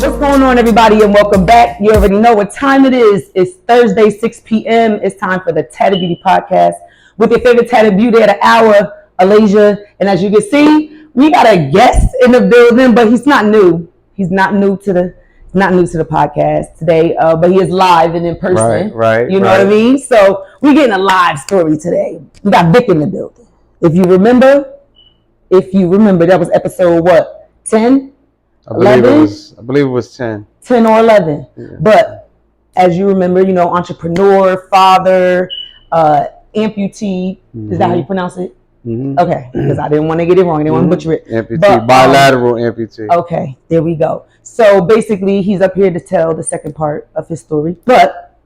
What's going on, everybody, and welcome back. You already know what time it is. It's Thursday, 6 p.m. It's time for the Tatted Beauty Podcast with your favorite Tatted Beauty of the hour, Alasia. And as you can see, we got a guest in the building, but he's not new. He's not new to the podcast today, but he is live and in person. Right. You know what I mean? So we're getting a live story today. We got Vic in the building. If you remember, that was episode what? 10? I believe it was 10. 10 or 11. Yeah. But as you remember, entrepreneur, father, amputee. Mm-hmm. Is that how you pronounce it? Mm-hmm. Okay, because I didn't want to get it wrong. I didn't want to butcher it. Amputee, bilateral amputee. Okay, there we go. So basically, he's up here to tell the second part of his story. But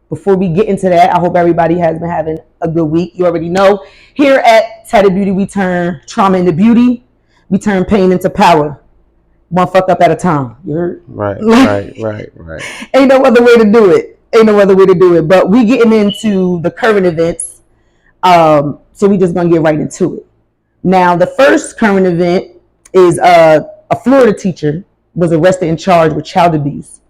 before we get into that, I hope everybody has been having a good week. You already know, here at Tatted Beauty, we turn trauma into beauty. We turn pain into power. One fuck up at a time. You heard? Right. Ain't no other way to do it. But we getting into the current events. So we just gonna get right into it. Now, the first current event is a Florida teacher was arrested and charged with child abuse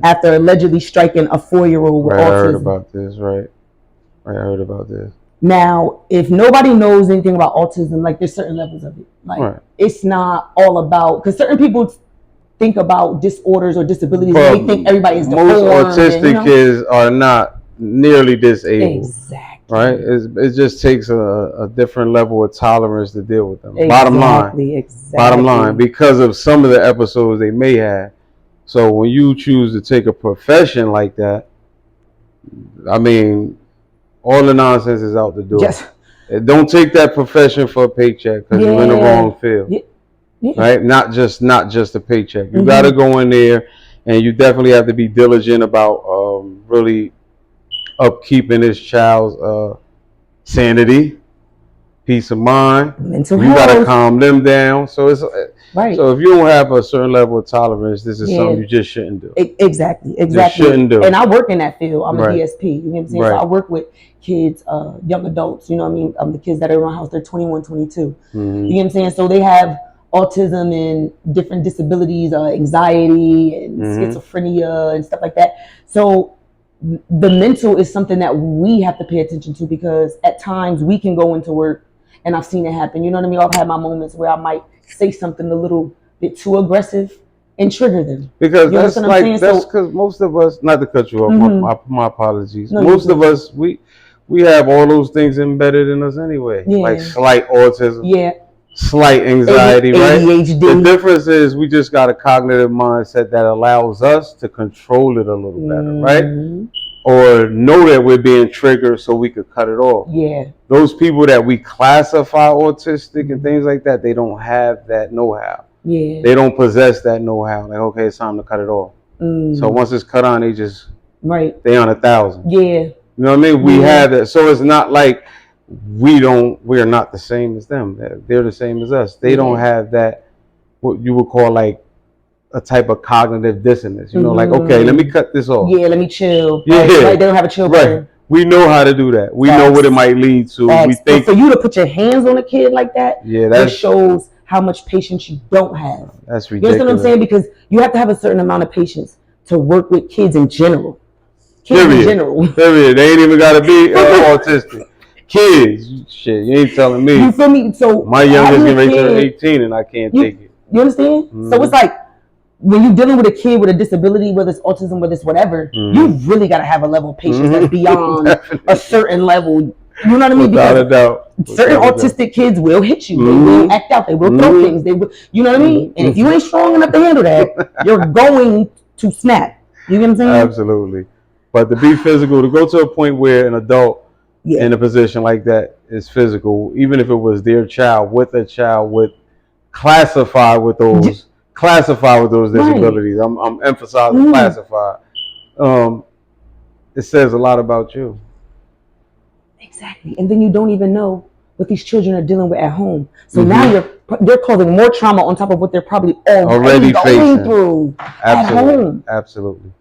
after allegedly striking a 4-year-old with autism. I heard about this, right? I heard about this. Now, if nobody knows anything about autism, like there's certain levels of it. Like It's not all about, because certain people think about disorders or disabilities and they think everybody is deformed. Most autistic kids are not nearly disabled. Exactly. Right? It just takes a different level of tolerance to deal with them. Exactly. Bottom line, because of some of the episodes they may have. So when you choose to take a profession like that, I mean, all the nonsense is out the door. Yes. Don't take that profession for a paycheck because you're in the wrong field. Yeah. Right? Not just a paycheck. You got to go in there, and you definitely have to be diligent about really upkeeping this child's sanity, peace of mind. Mental health. You got to calm them down. So it's right. So if you don't have a certain level of tolerance, this is something you just shouldn't do. Exactly. Just shouldn't do. And I work in that field. I'm a DSP. You know what I'm saying? Right. So I work with kids, young adults. You know what I mean? The kids that are in my house, they're 21, 22. You know what I'm saying? So they have autism and different disabilities, anxiety and schizophrenia and stuff like that. So the mental is something that we have to pay attention to, because at times we can go into work, and I've seen it happen. You know what I mean? I've had my moments where I might say something a little bit too aggressive and trigger them. Because that's because most of us, not to cut you off, my apologies. No, most of us, we have all those things embedded in us anyway, like slight autism, slight anxiety, ADHD. Right? The difference is we just got a cognitive mindset that allows us to control it a little better, right? Or know that we're being triggered so we could cut it off. Yeah. Those people that we classify autistic and things like that, they don't have that know-how. Yeah. They don't possess that know-how. Like, okay, it's time to cut it off. So once it's cut on, they just they on 1,000. Yeah. You know what I mean? We have that. So it's not like we're not the same as them. They're the same as us. They don't have that, what you would call like a type of cognitive dissonance. You know, like, okay, let me cut this off. Yeah, let me chill. Yeah. Right? They don't have a chill button. Right. We know how to do that. We know what it might lead to. We think for you to put your hands on a kid like that, that shows how much patience you don't have. That's ridiculous. You understand what I'm saying? Because you have to have a certain amount of patience to work with kids in general. Period. They ain't even got to be autistic. Kids, shit, you ain't telling me. You feel me? So my youngest getting ready to turn 18 and I can't take it. You understand? So it's like, when you're dealing with a kid with a disability, whether it's autism, whether it's whatever, you really got to have a level of patience that's beyond a certain level. You know what I mean? Without a doubt. Certain autistic kids will hit you. They will act out. They will throw things. They will, you know what I mean? And if you ain't strong enough to handle that, you're going to snap. You know what I'm saying? Absolutely. But to be physical, to go to a point where an adult in a position like that is physical, even if it was their child with classified with those disabilities. I'm emphasizing classified. It says a lot about you. Exactly. And then you don't even know what these children are dealing with at home. So now they're causing more trauma on top of what they're probably already going through at home. Absolutely.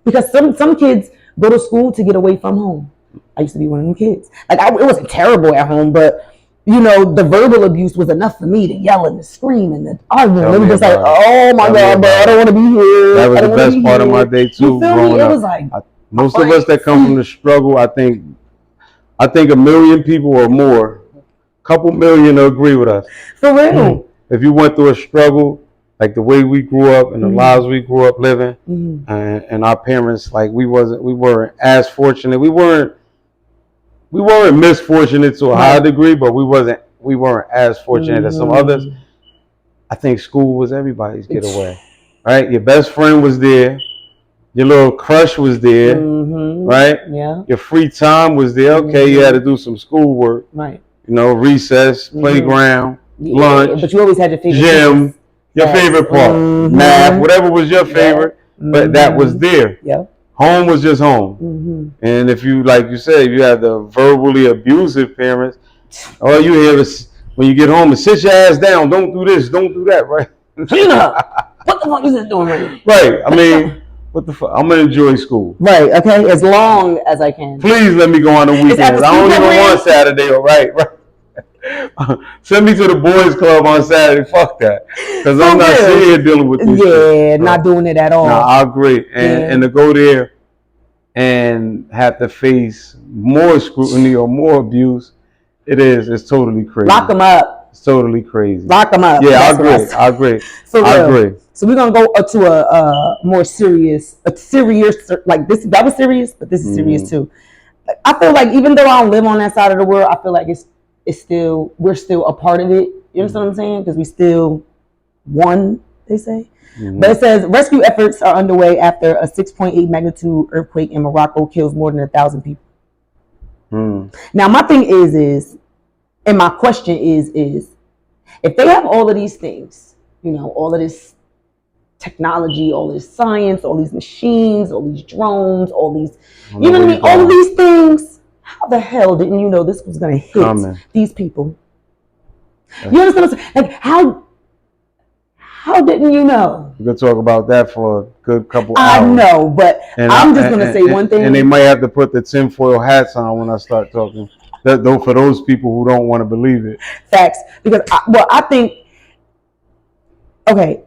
Because some kids go to school to get away from home. I used to be one of them kids. Like, it wasn't terrible at home, but you know, the verbal abuse was enough for me to yell and to scream and to argue. It was just like, oh my God, bro, I don't want to be here. That was the best part of my day too. You feel me? It was like most of us that come from the struggle, I think 1 million people or more, couple million will agree with us. For real. If you went through a struggle, like the way we grew up and the lives we grew up living, and our parents, like we weren't as fortunate. We weren't misfortunate to a high degree, but we weren't as fortunate as some others. I think school was everybody's getaway, right? Your best friend was there, your little crush was there, right? Yeah. Your free time was there. Okay, you had to do some schoolwork, right? You know, recess, playground, lunch, but you always had your favorite gym, your favorite part, math, whatever was your favorite, but that was there. Yeah. Home was just home. And if you, like you said, if you had the verbally abusive parents, all you hear is when you get home is sit your ass down, don't do this, don't do that, right? Tina, what the fuck is this doing right? Right. I mean, what the fuck? I'm gonna enjoy school. Right. Okay. As long as I can. Please let me go on the weekends. I don't even want Saturday. All right. Send me to the boys club on Saturday. Fuck that. Because I'm not sitting here dealing with this shit. Not doing it at all. No, I agree. And to go there and have to face more scrutiny or more abuse, it's totally crazy. Lock them up. It's totally crazy. Lock them up. Yeah, I agree. I agree. So we're gonna go to a more serious, like this. That was serious, but this is serious too. I feel like even though I don't live on that side of the world, I feel like we're still a part of it. You understand what I'm saying? Because we still won, they say. But it says rescue efforts are underway after a 6.8 magnitude earthquake in Morocco kills more than 1,000 people. Now my thing is, and my question is if they have all of these things, you know, all of this technology, all this science, all these machines, all these drones, all these, you know what I mean? All of these things. How the hell didn't you know this was going to hit these people? You understand what I'm saying? Like, how didn't you know? We could talk about that for a good couple I hours. know, but I'm just going to say one thing. And they might have to put the tinfoil hats on when I start talking. Though for those people who don't want to believe it. Facts. Because, I think, okay,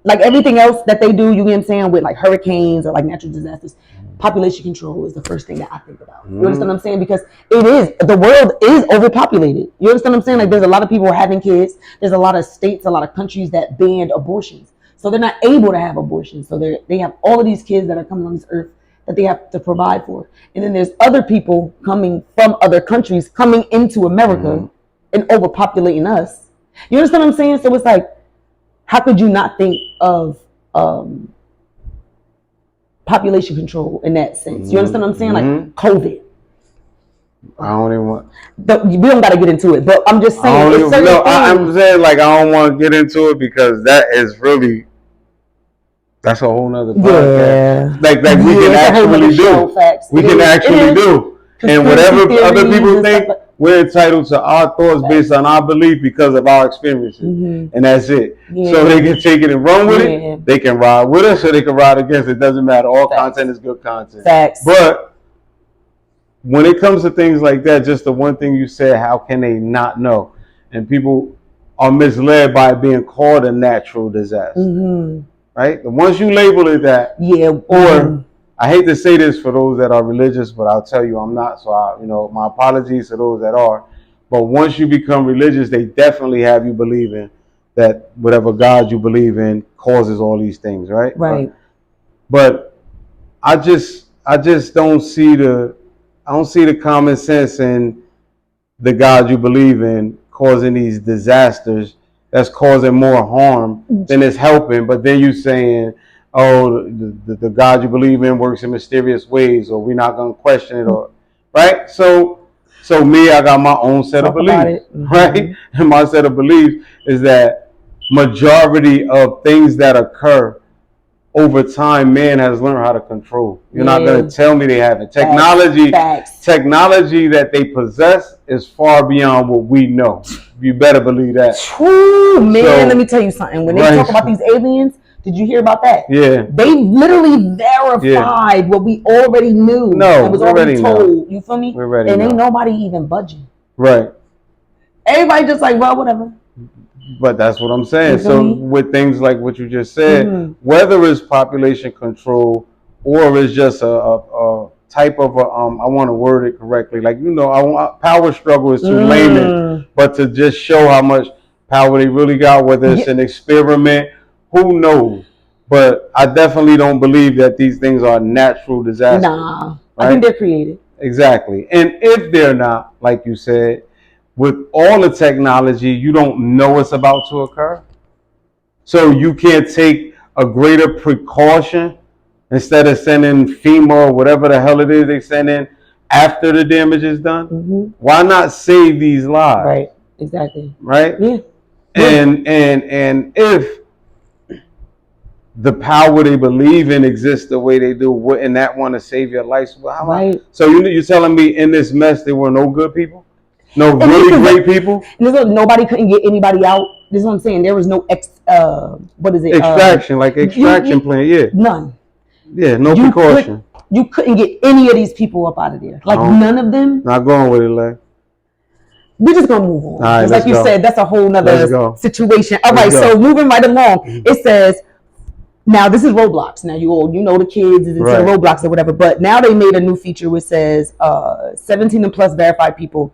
like everything else that they do, you know what I'm saying, with like hurricanes or like natural disasters, population control is the first thing that I think about. You understand what I'm saying? Because the world is overpopulated. You understand what I'm saying? Like there's a lot of people having kids. There's a lot of states, a lot of countries that banned abortions. So they're not able to have abortions. So they have all of these kids that are coming on this earth that they have to provide for. And then there's other people coming from other countries coming into America and overpopulating us. You understand what I'm saying? So it's like, how could you not think of population control in that sense? You understand what I'm saying? Like COVID. I don't even want. We don't got to get into it, but I'm just saying. I'm saying like I don't want to get into it because that is really. That's a whole nother podcast. Like we can actually do. We can actually do. And whatever other people think, we're entitled to our thoughts based on our belief because of our experiences. And that's it. So they can take it and run with it. They can ride with us or they can ride against it. It doesn't matter. All content is good content. But when it comes to things like that, just the one thing you said, how can they not know? And people are misled by it being called a natural disaster. Right? Once you label it that, or I hate to say this for those that are religious, but I'll tell you I'm not. So my apologies to those that are. But once you become religious, they definitely have you believing that whatever God you believe in causes all these things, right? Right. But I just don't see the common sense in the God you believe in causing these disasters that's causing more harm than it's helping. But then you saying, oh, the God you believe in works in mysterious ways, or we're not going to question it, or right? So me, I got my own set of beliefs, right? And my set of beliefs is that majority of things that occur over time, man has learned how to control. You're not going to tell me they haven't. Technology that they possess is far beyond what we know. You better believe that. True, man. Let me tell you something. When they talk about these aliens, did you hear about that? Yeah. They literally verified what we already knew. No, it was already told. You feel me? We're ready. And ain't nobody even budging. Right. Everybody just like, well, whatever. But that's what I'm saying. So with things like what you just said, whether it's population control or it's just a type of I want to word it correctly. Like, power struggle is too layman, but to just show how much power they really got, whether it's an experiment, who knows? But I definitely don't believe that these things are natural disasters. Nah, right? I think they're created. Exactly. And if they're not, like you said, with all the technology, you don't know what's about to occur. So you can't take a greater precaution instead of sending FEMA or whatever the hell it is they send in after the damage is done. Why not save these lives? Right. Exactly. Right? Yeah. And if the power they believe in exists the way they do, wouldn't that want to save your life? Right. So you're telling me in this mess there were no good people? No really great people? Nobody couldn't get anybody out. This is what I'm saying. There was no extraction plan, yeah. None. Yeah, no precaution. You couldn't get any of these people up out of there. Like none of them. Not going with it, like. We're just gonna move on. All right, like you said, that's a whole nother situation. All right, so moving right along, it says, now this is Roblox. Now you know the kids is into Roblox or whatever, but now they made a new feature which says 17 and plus verified people.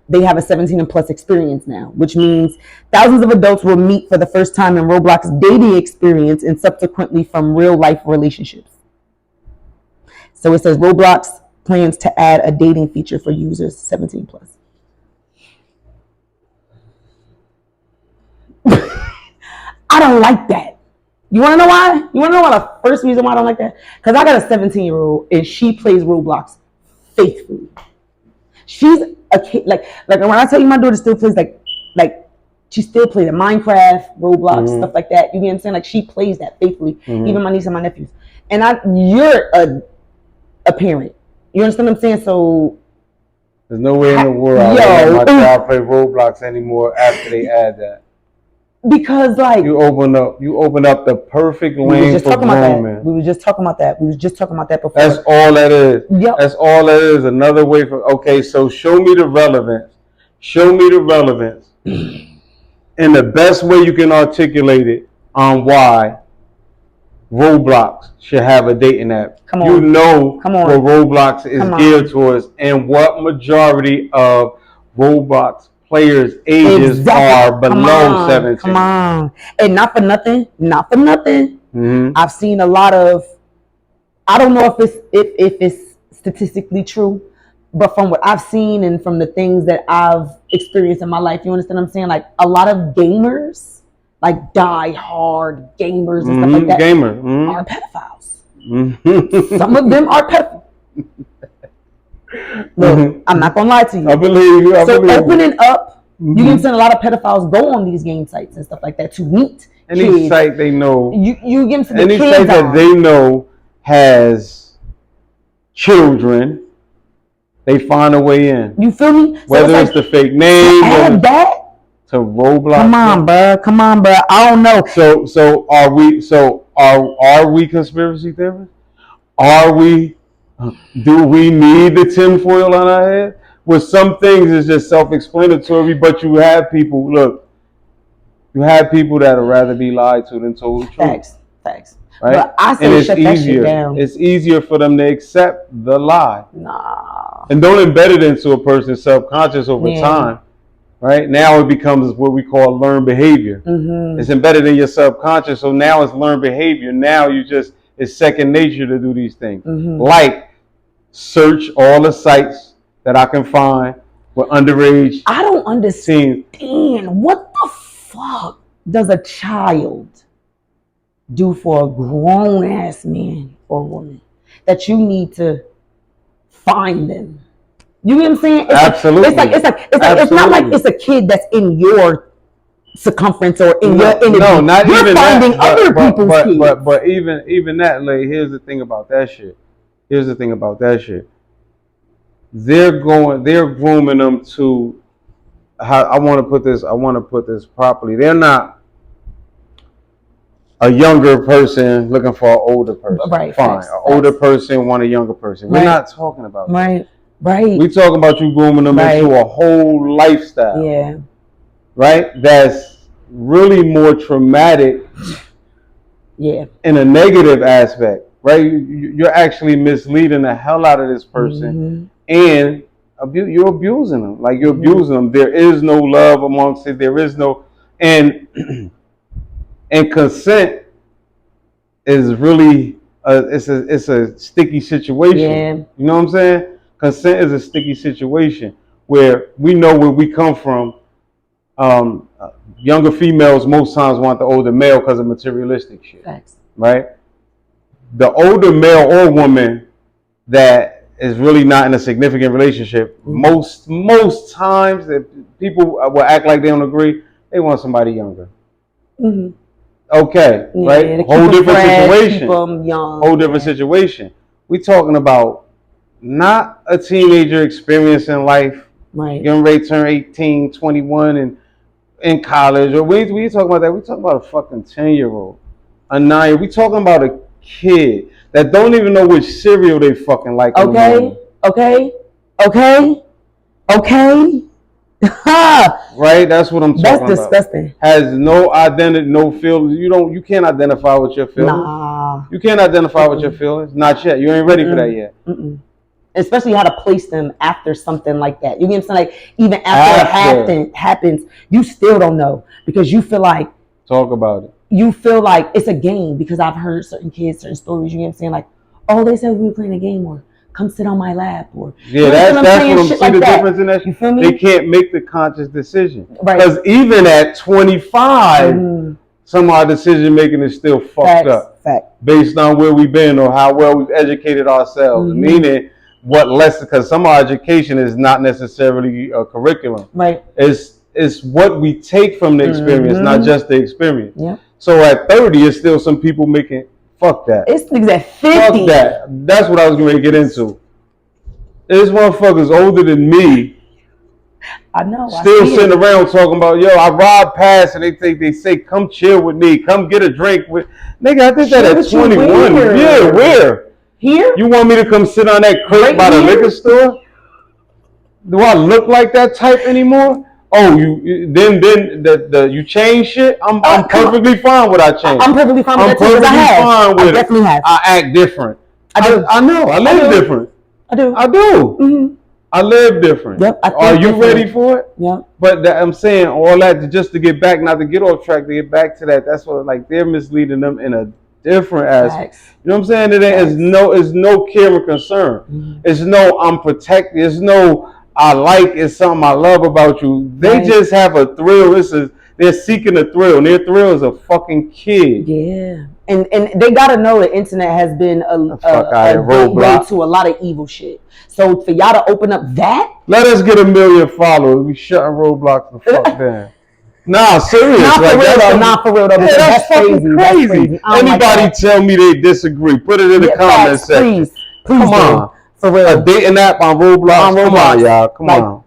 They have a 17 and plus experience now, which means thousands of adults will meet for the first time in Roblox dating experience and subsequently from real life relationships. So it says Roblox plans to add a dating feature for users 17 plus. I don't like that. You want to know why? You want to know why the first reason why I don't like that? Because I got a 17-year-old and she plays Roblox faithfully. She's a kid, like when I tell you my daughter still plays like she still plays Minecraft, Roblox, stuff like that. You get what I'm saying? Like she plays that faithfully. Even my niece and my nephews. And you're a parent. You understand what I'm saying? So there's no way in the world I let my child play Roblox anymore after they add that. Because like you open up the perfect lane for grooming. We were just talking about that before. That's all that is. Yep. That's all that is. Another way for so show me the relevance. And the best way you can articulate it on why Roblox should have a dating app. Come on. You know what Roblox is geared towards and what majority of Roblox players' ages are below 17. Come on. And not for nothing. I've seen a lot of, I don't know if it's statistically true, but from what I've seen and from the things that I've experienced in my life, you understand what I'm saying? Like a lot of gamers, like die-hard gamers and stuff like that, are pedophiles. Some of them are pedophiles. Look, I'm not gonna lie to you. I believe you. Opening up, you can send a lot of pedophiles go on these game sites and stuff like that to meet any kids. Site they know. You give them any site that they know has children. They find a way in. You feel me? Whether it's the fake name or that to Roblox. Come on, bro. I don't know. So are we conspiracy theorists? Do we need the tinfoil on our head? With some things it's just self-explanatory, but you have people that would rather be lied to than told the truth. Facts. Right? But I say shut that shit down. It's easier for them to accept the lie. Nah. And don't embed it into a person's subconscious over time. Right? Now it becomes what we call learned behavior. It's embedded in your subconscious, so now it's learned behavior. Now it's second nature to do these things. Like search all the sites that I can find with underage. I don't understand. What the fuck does a child do for a grown ass man or woman that you need to find them? You know what I'm saying? Absolutely. It's not like it's a kid that's in your circumference or in your energy. No, not You're even finding that. Other people's kids. But even that, like, here's the thing about that shit. They're grooming them to how I want to put this properly. They're not a younger person looking for an older person. Right. Fine. An older person want a younger person. We're not talking about that. Right. We talking about you grooming them into a whole lifestyle. Yeah. Right? That's really more traumatic. Yeah. In a negative aspect, right? You're actually misleading the hell out of this person, and you're abusing them. Like you're abusing them. There is no love amongst it. There is no, and consent is really it's a sticky situation. Yeah. You know what I'm saying? Consent is a sticky situation where we know where we come from. Younger females most times want the older male because of materialistic shit. Facts. Right? The older male or woman that is really not in a significant relationship, most times that people will act like they don't agree, they want somebody younger. Okay, right? Whole different situation. Whole different situation. We talking about not a teenager experiencing life, getting ready to turn 18, 21, and in college, or we talking about that. We talking about a fucking 10-year-old, a 9. We talking about a kid that don't even know which cereal they fucking like. Okay. Right, that's what I'm talking about. That's disgusting. Has no identity, no feelings. You can't identify with your feelings. Nah. You can't identify with your feelings. Not yet. You ain't ready for that yet. Especially how to place them after something like that. You get what I'm saying? Like even after it happens, you still don't know because you feel like talk about it. You feel like it's a game because I've heard certain kids, certain stories. You get what I'm saying? Like, oh, they said we were playing a game, or come sit on my lap, or that's what I'm saying. See the difference in that. You feel me? They can't make the conscious decision because even at 25, some of our decision making is still fucked up based on where we've been or how well we've educated ourselves. Meaning. What lesson? Because some of our education is not necessarily a curriculum. Right. It's what we take from the experience, not just the experience. Yeah. So at 30, it's still some people making fuck that. It's niggas at 50. Fuck that. That's what I was going to get into. This motherfucker's older than me. I know. Still sitting around talking about, yo, I ride past and they say, come chill with me, come get a drink with. Nigga, I did that at 21. Yeah, where? Here? You want me to come sit on that crate by the liquor store? Do I look like that type anymore? Oh, you change shit? I'm perfectly fine with I change. I'm perfectly fine with that. I definitely have. I act different. I know. I live different. I do. Mm-hmm. I live different. Yep. Are you ready for it? Yeah. But I'm saying all that just to get back, not to get off track, to get back to that. That's what they're misleading them in a different aspect. You know what I'm saying? It's no care and concern. It's no I'm protected. It's no it's something I love about you. They just have a thrill. They're seeking a thrill, and their thrill is a fucking kid. Yeah. And they gotta know the internet has been a gateway to a lot of evil shit. So for y'all to open up that, let us get 1 million followers. We shutting Roblox the fuck down. Nah, serious. Not for real though. Yeah, that's fucking crazy. Anybody tell me they disagree? Put it in the comment section. Please come on. For real. A dating app on Roblox. Come on, y'all. Come on.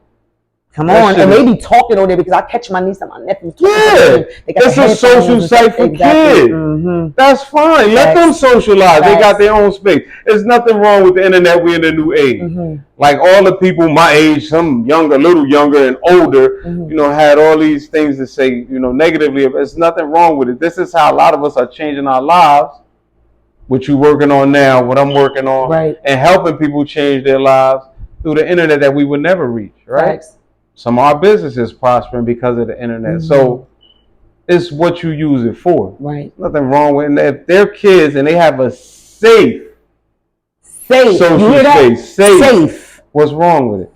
Come on. And they be talking on there because I catch my niece and my nephew talking. Yeah. It's a social site for kids. That's fine. Let them socialize. They got their own space. There's nothing wrong with the internet. We're in the new age. Like all the people my age, some younger, a little younger and older, had all these things to say, negatively. There's nothing wrong with it. This is how a lot of us are changing our lives. What you're working on now, what I'm working on, and helping people change their lives through the internet that we would never reach, right? Some of our businesses prospering because of the internet. So it's what you use it for. Right. Nothing wrong with it. If they're kids and they have a safe social space, safe. What's wrong with it?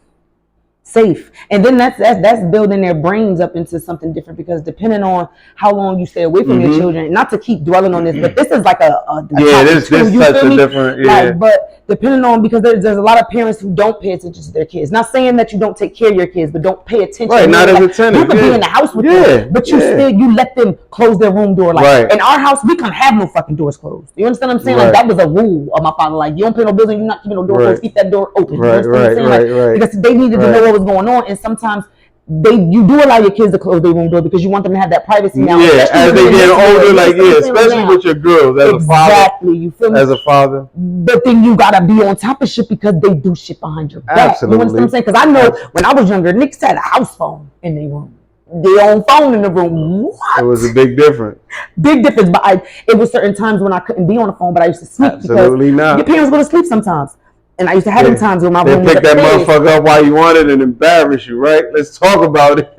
Safe. And then that's building their brains up into something different because depending on how long you stay away from your children, not to keep dwelling on this, but this is like this such a different but depending on because there's a lot of parents who don't pay attention to their kids. Not saying that you don't take care of your kids, but don't pay attention. Right, not as a tenant. You could be in the house with them, but you let them close their room door. Like in our house, we can't have no fucking doors closed. You understand what I'm saying? Like that was a rule of my father. Like you don't pay no bills and you're not keeping no door closed. Keep that door open. You understand what I'm saying? Because they needed to know what was going on, and sometimes you do allow your kids to close their room door because you want them to have that privacy now. Yeah, as they get older, like especially with your girls as a father. Exactly, you feel me? As a father. But then you gotta be on top of shit because they do shit behind your back. Absolutely. You understand what I'm saying? Because I know when I was younger, niggas had a house phone in their room. Their own phone in the room. What? It was a big difference. Big difference. But it was certain times when I couldn't be on the phone, but I used to sleep. Absolutely not. Your parents go to sleep sometimes. And I used to have them times when my room was pick that motherfucker up while you want it and embarrass you, right? Let's talk about it.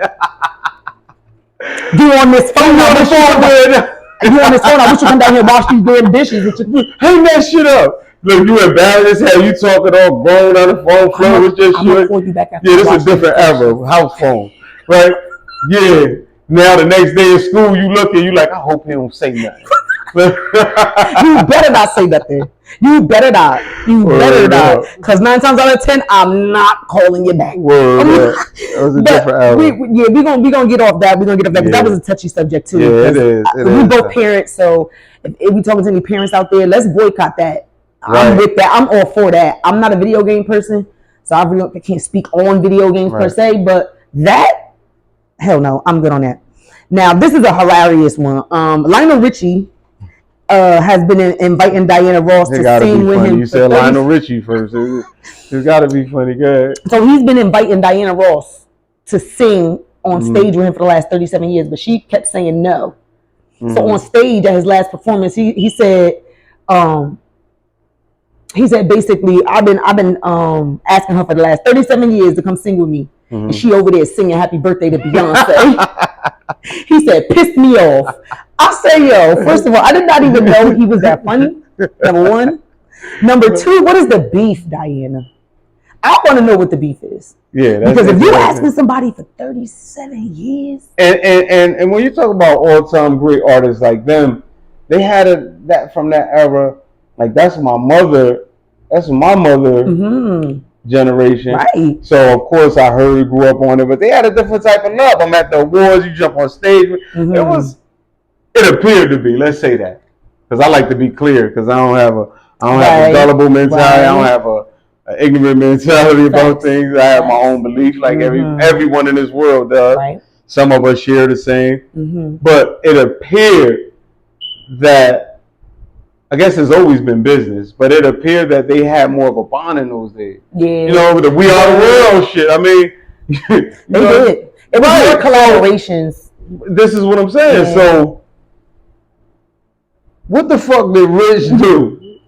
You on this phone? You on this phone? I wish you come down here and wash these damn dishes. Hang that shit up. Look, you embarrassed as hell. You talking all grown on the phone, flirting with your shit. I'm gonna call you back after. Yeah, this is a different era. House phone, right? Yeah. Now the next day at school, you look and you like, I hope he don't say nothing. You better not say nothing. You better not. Because 9 times out of 10, I'm not calling you back. That was a different era. We're gonna get off that. We're gonna get off that because that was a touchy subject too. Yeah, it is. We both parents, so if we talking to any parents out there, let's boycott that. Right. I'm with that. I'm all for that. I'm not a video game person, so I can't speak on video games per se. But that, hell no, I'm good on that. Now this is a hilarious one. Lionel Richie has been inviting Diana Ross to sing with him. You said Lionel Richie first. It's got to be funny. Good. So he's been inviting Diana Ross to sing on stage with him for the last 37 years, but she kept saying no. So on stage at his last performance, he said basically, I've been asking her for the last 37 years to come sing with me, and she over there singing "Happy Birthday" to Beyonce. He said, "Pissed me off." I say, yo, first of all, I did not even know he was that funny. Number one. Number two, what is the beef, Diana? I want to know what the beef is. Yeah, because if you're asking somebody for 37 years, and when you talk about all-time great artists like them, they had that from that era. Like that's my mother generation. Right. So of course I grew up on it, but they had a different type of love. I'm at the awards, you jump on stage. It appeared to be. Let's say that, because I like to be clear, because I don't have a gullible mentality. I don't have an ignorant mentality about things. I have my own belief, like everyone in this world does. Right. Some of us share the same, but it appeared that, I guess it's always been business, but it appeared that they had more of a bond in those days. Yeah. You know, with the We Are the World shit. I mean, they did. It was more collaborations. This is what I'm saying. Yeah. So, what the fuck did Rich do?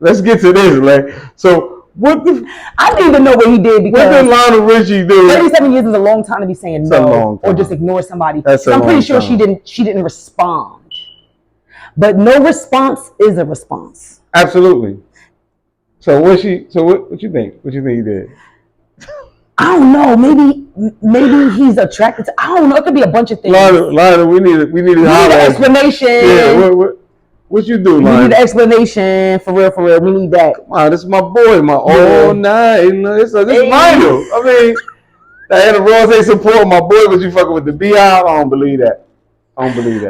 Let's get to this, like, so what the? I didn't even know what he did because what did Lionel Richie do? 37 years is a long time to be saying no or just ignore somebody. So I'm pretty sure she didn't respond. But no response is a response. Absolutely. So what you think? What you think he did? I don't know. Maybe he's attracted to. I don't know. It could be a bunch of things. Lionel, we need an explanation. Yeah. What you do, Lionel? We need an explanation for real. We need that. Wow, this is my boy, all night. This is Lionel. I mean, Diana Ross ain't supporting my boy, but you fucking with the Beehive. I don't believe that.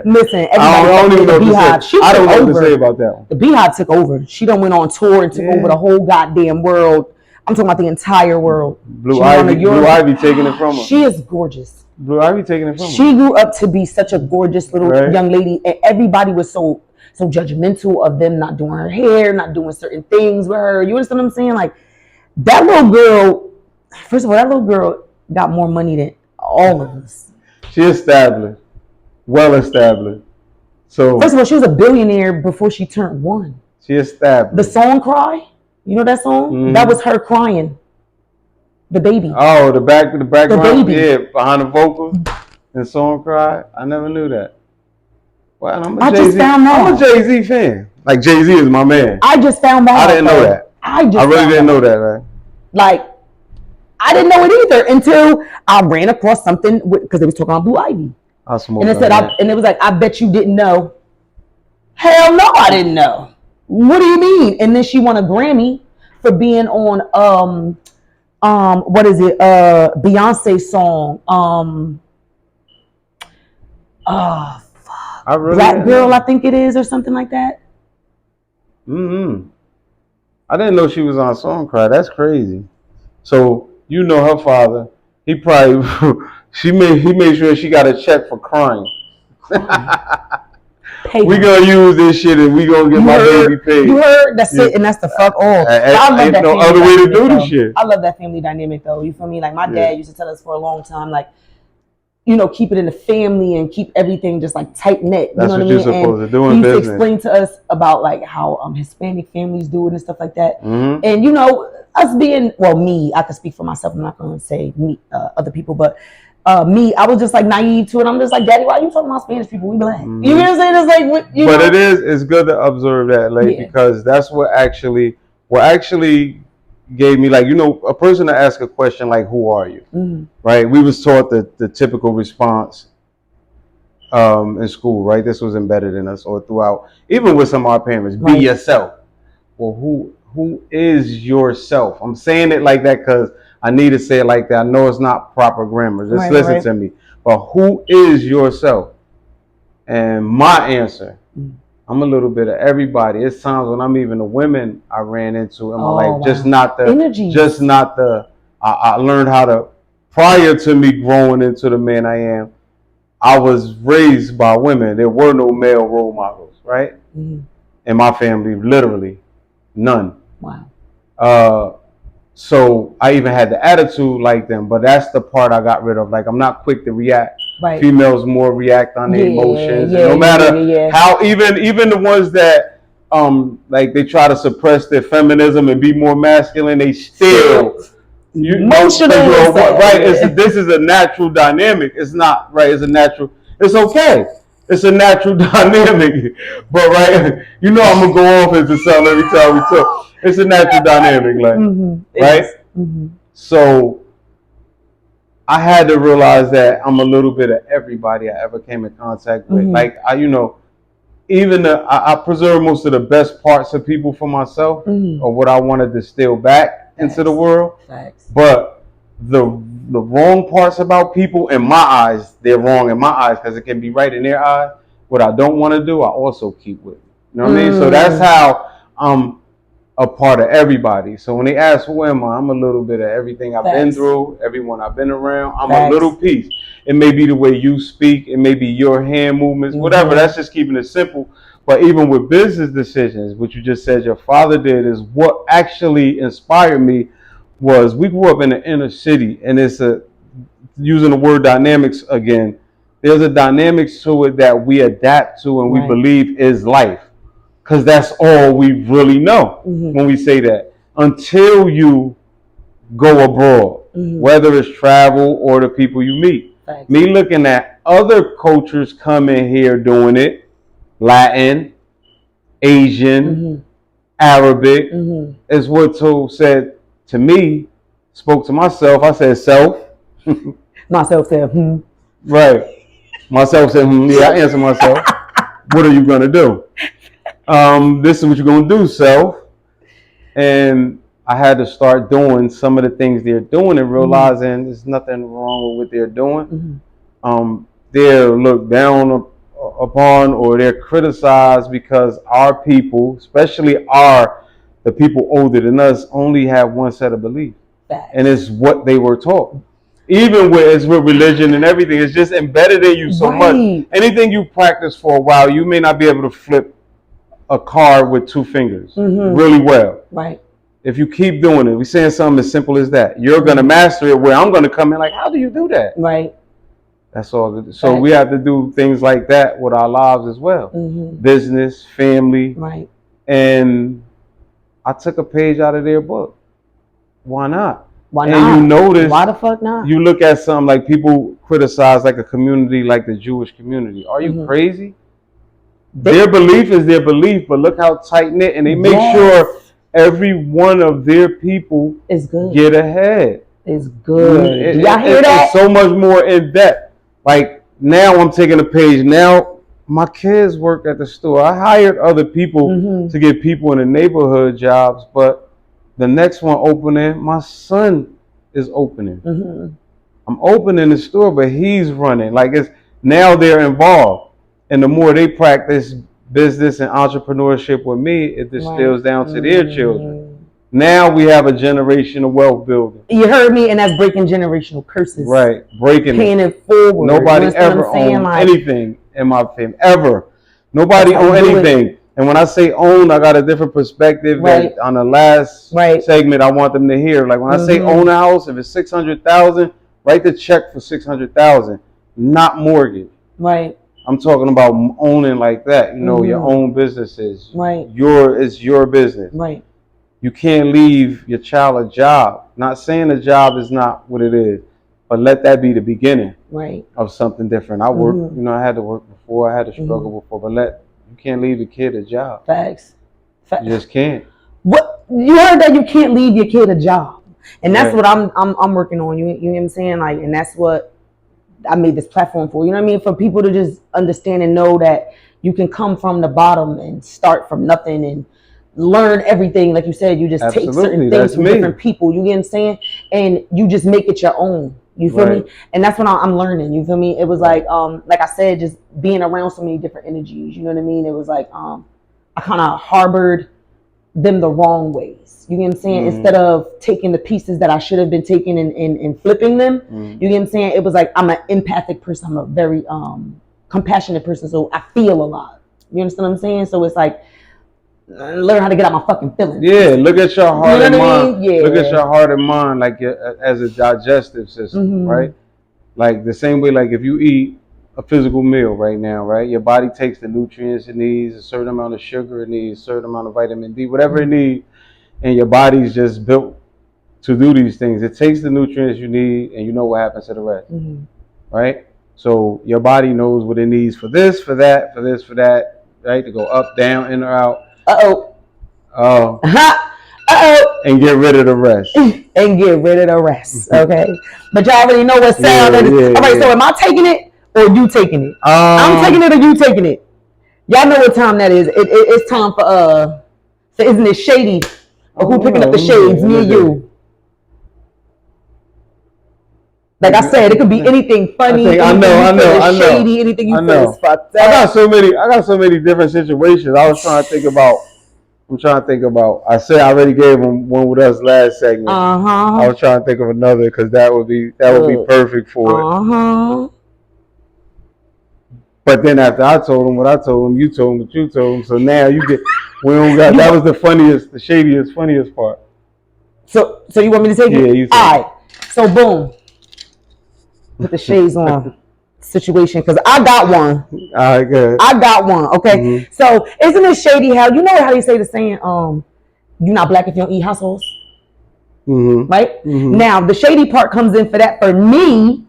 Listen, I don't even know what to say. I don't know what to say about that one. The Beehive took over. She done went on tour and took over the whole goddamn world. I'm talking about the entire world. Blue Ivy taking it from her. She is gorgeous. Blue Ivy taking it from her. She grew up to be such a gorgeous little young lady, and everybody was so judgmental of them not doing her hair, not doing certain things with her. You understand what I'm saying? Like, that little girl, first of all, that little girl got more money than all of us. She established. Well established. So first of all, she was a billionaire before she turned 1. She established. The song "Cry," you know that song? Mm-hmm. That was her crying. The baby. Oh, the background. The baby. Yeah, behind the vocals and song "Cry." I never knew that. Well, I just found that. I'm a Jay-Z fan. Like, Jay-Z is my man. I just found that. I didn't know that. I really didn't know that, man. Like, I didn't know it either until I ran across something because they was talking about Blue Ivy. And it said, and it was like, I bet you didn't know. Hell no, I didn't know. What do you mean? And then she won a Grammy for being on what is it? Beyonce song. Black Girl, I think it is, or something like that. I didn't know she was on Song Cry. That's crazy. So you know her father. He probably he made sure she got a check for crying. We gonna use this shit and we gonna get my baby paid. You heard? That's it, and that's the fuck all. I love that. No other way to do this shit. I love that family dynamic though. You feel me? Like my dad used to tell us for a long time, like, you know, keep it in the family and keep everything just like tight knit. That's what you're supposed to do in business. He used to explain to us about like how Hispanic families do it and stuff like that. And you know, us being me, I can speak for myself. I'm not going to say me, other people, but me, I was just like naive to it. I'm just like, Daddy, why are you talking about Spanish people? We black. You know what I'm saying? It's like, what, you know? But it's good to observe that, like, because that's what actually gave me, like, you know, a person to ask a question like, who are you? Right? We was taught the typical response in school, right? This was embedded in us or throughout, even with some of our parents, be yourself. Well, who is yourself? I'm saying it like that because I need to say it like that. I know it's not proper grammar. Just listen to me. But who is yourself? And my answer, I'm a little bit of everybody. It's times when I'm even the women I ran into in my life, just not the energy. Just not the. I learned how to, prior to me growing into the man I am, I was raised by women. There were no male role models, right? In my family, literally none. Wow. So I even had the attitude like them, but that's the part I got rid of. Like, I'm not quick to react. Females more react on their emotions. No matter how, even the ones that like they try to suppress their feminism and be more masculine, they still emotional. This is a natural dynamic. It's not right. It's a natural. It's okay. It's a natural dynamic. But you know I'm gonna go off into something every time we talk. It's a natural dynamic, like right. So I had to realize that I'm a little bit of everybody I ever came in contact with. Like I preserve most of the best parts of people for myself, or what I want to distill back into the world. But the wrong parts about people, in my eyes, they're wrong in my eyes because it can be right in their eyes. What I don't want to do, I also keep with me. You know what I mean? So that's how I'm a part of everybody. So when they ask who am I, I'm a little bit of everything I've been through, everyone I've been around. I'm a little piece. It may be the way you speak, it may be your hand movements, whatever. That's just keeping it simple. But even with business decisions, what you just said your father did, is what actually inspired me. Was we grew up in the inner city, and it's using the word dynamics again, there's a dynamics to it that we adapt to and we believe is life. Because that's all we really know when we say that. Until you go abroad, whether it's travel or the people you meet. Me looking at other cultures coming here doing it, Latin, Asian, Arabic, is what said to me, spoke to myself. I said, self. Myself said, Right. Myself said, yeah, I answer myself. What are you going to do? This is what you're going to do, self. And I had to start doing some of the things they're doing and realizing there's nothing wrong with what they're doing. They're looked down upon or they're criticized because our people, especially the people older than us, only have one set of beliefs. And it's what they were taught. Even with religion and everything, it's just embedded in you so much. Anything you practice for a while, you may not be able to flip a card with 2 fingers really well. If you keep doing it, we're saying something as simple as that. You're going to master it, where I'm going to come in like, how do you do that? That's all. So we have to do things like that with our lives as well. Business, family. And I took a page out of their book. Why not? And you notice, why the fuck not? You look at something like people criticize like a community like the Jewish community. Are you crazy? Their belief is their belief, but look how tight knit, and they make sure every one of their people is good. Get ahead. It's good. Y'all hear that? It's so much more in depth. Like now, I'm taking a page. Now my kids work at the store. I hired other people to get people in the neighborhood jobs, but the next one opening, my son is opening. I'm opening the store, but he's running. Like now they're involved. And the more they practice business and entrepreneurship with me, it distills down to their children. Now we have a generation of wealth building. You heard me, and that's breaking generational curses. Right, breaking paying it forward. Nobody ever owned anything in my family, ever. Nobody owned anything. And when I say own, I got a different perspective that on the last segment I want them to hear. Like when I say own a house, if it's $600,000, write the check for $600,000, not mortgage. Right. I'm talking about owning like that. You know, your own businesses. Right. It's your business. Right. You can't leave your child a job. Not saying a job is not what it is, but let that be the beginning of something different. I worked, you know, I had to work before, I had to struggle before, but you can't leave a kid a job. Facts. You just can't. What you heard that you can't leave your kid a job, and that's what I'm working on. You know what I'm saying? Like, and that's what I made this platform for. You know what I mean? For people to just understand and know that you can come from the bottom and start from nothing and learn everything. Like you said, you just take certain things from different people. You get what I'm saying? And you just make it your own. You feel me? And that's what I'm learning. You feel me? It was like I said, just being around so many different energies. You know what I mean? It was like I kind of harbored them the wrong ways. You get what I'm saying? Instead of taking the pieces that I should have been taking and flipping them. You get what I'm saying? It was like I'm an empathic person. I'm a very compassionate person. So I feel a lot. You understand what I'm saying? So it's like, learn how to get out my fucking feelings. Yeah, look at your heart and mind. Yeah. Look at your heart and mind like as a digestive system, right? Like the same way, like if you eat a physical meal right now, right? Your body takes the nutrients it needs, a certain amount of sugar it needs, a certain amount of vitamin D, whatever it needs, and your body's just built to do these things. It takes the nutrients you need, and you know what happens to the rest, right? So your body knows what it needs for this, for that, for this, for that, right? To go up, down, in or out. And get rid of the rest. Okay. But y'all already know what sound that is. All right, so am I taking it or you taking it? I'm taking it or you taking it? Y'all know what time that is. It's time for so isn't it shady? Or who picking up the shades? Me or you? Like I said, it could be anything funny. I know. Shady, anything you feel is fucked up. I got so many different situations. I'm trying to think about. I said I already gave him one with us last segment. I was trying to think of another because that would be perfect for it. But then after I told him what I told him, you told him what you told him. So now we don't got. That was the shadiest, funniest part. So you want me to take it? Yeah, you take it. All right. So boom. Put the shades on situation because I got one. All right, good. I got one. Okay. So isn't it shady how how they say the saying, you're not black if you don't eat hot sauce? Right? Now the shady part comes in for that for me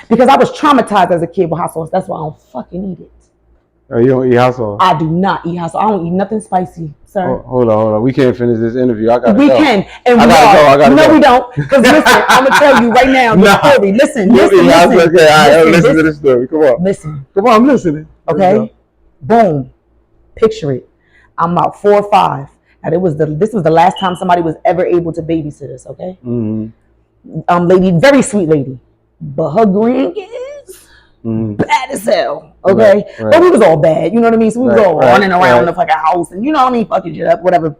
because I was traumatized as a kid with hot sauce. That's why I don't fucking eat it. Oh, you don't eat hot sauce? I do not eat hot sauce. I don't eat nothing spicy, sir. Hold on. We can't finish this interview. I gotta go. We can. And I gotta go. No, we don't. Because listen, I'm going to tell you right now the story. Listen. Okay, all right. Listen to the story. Come on. Listen. Come on, I'm listening. Okay? Boom. Picture it. I'm about 4 or 5. Now, this was the last time somebody was ever able to babysit us, okay? Lady, very sweet lady. But her grandkids, bad as hell. Okay, right. But we was all bad, you know what I mean? So we was all running around the fucking house, and you know what I mean, fucking shit up, whatever.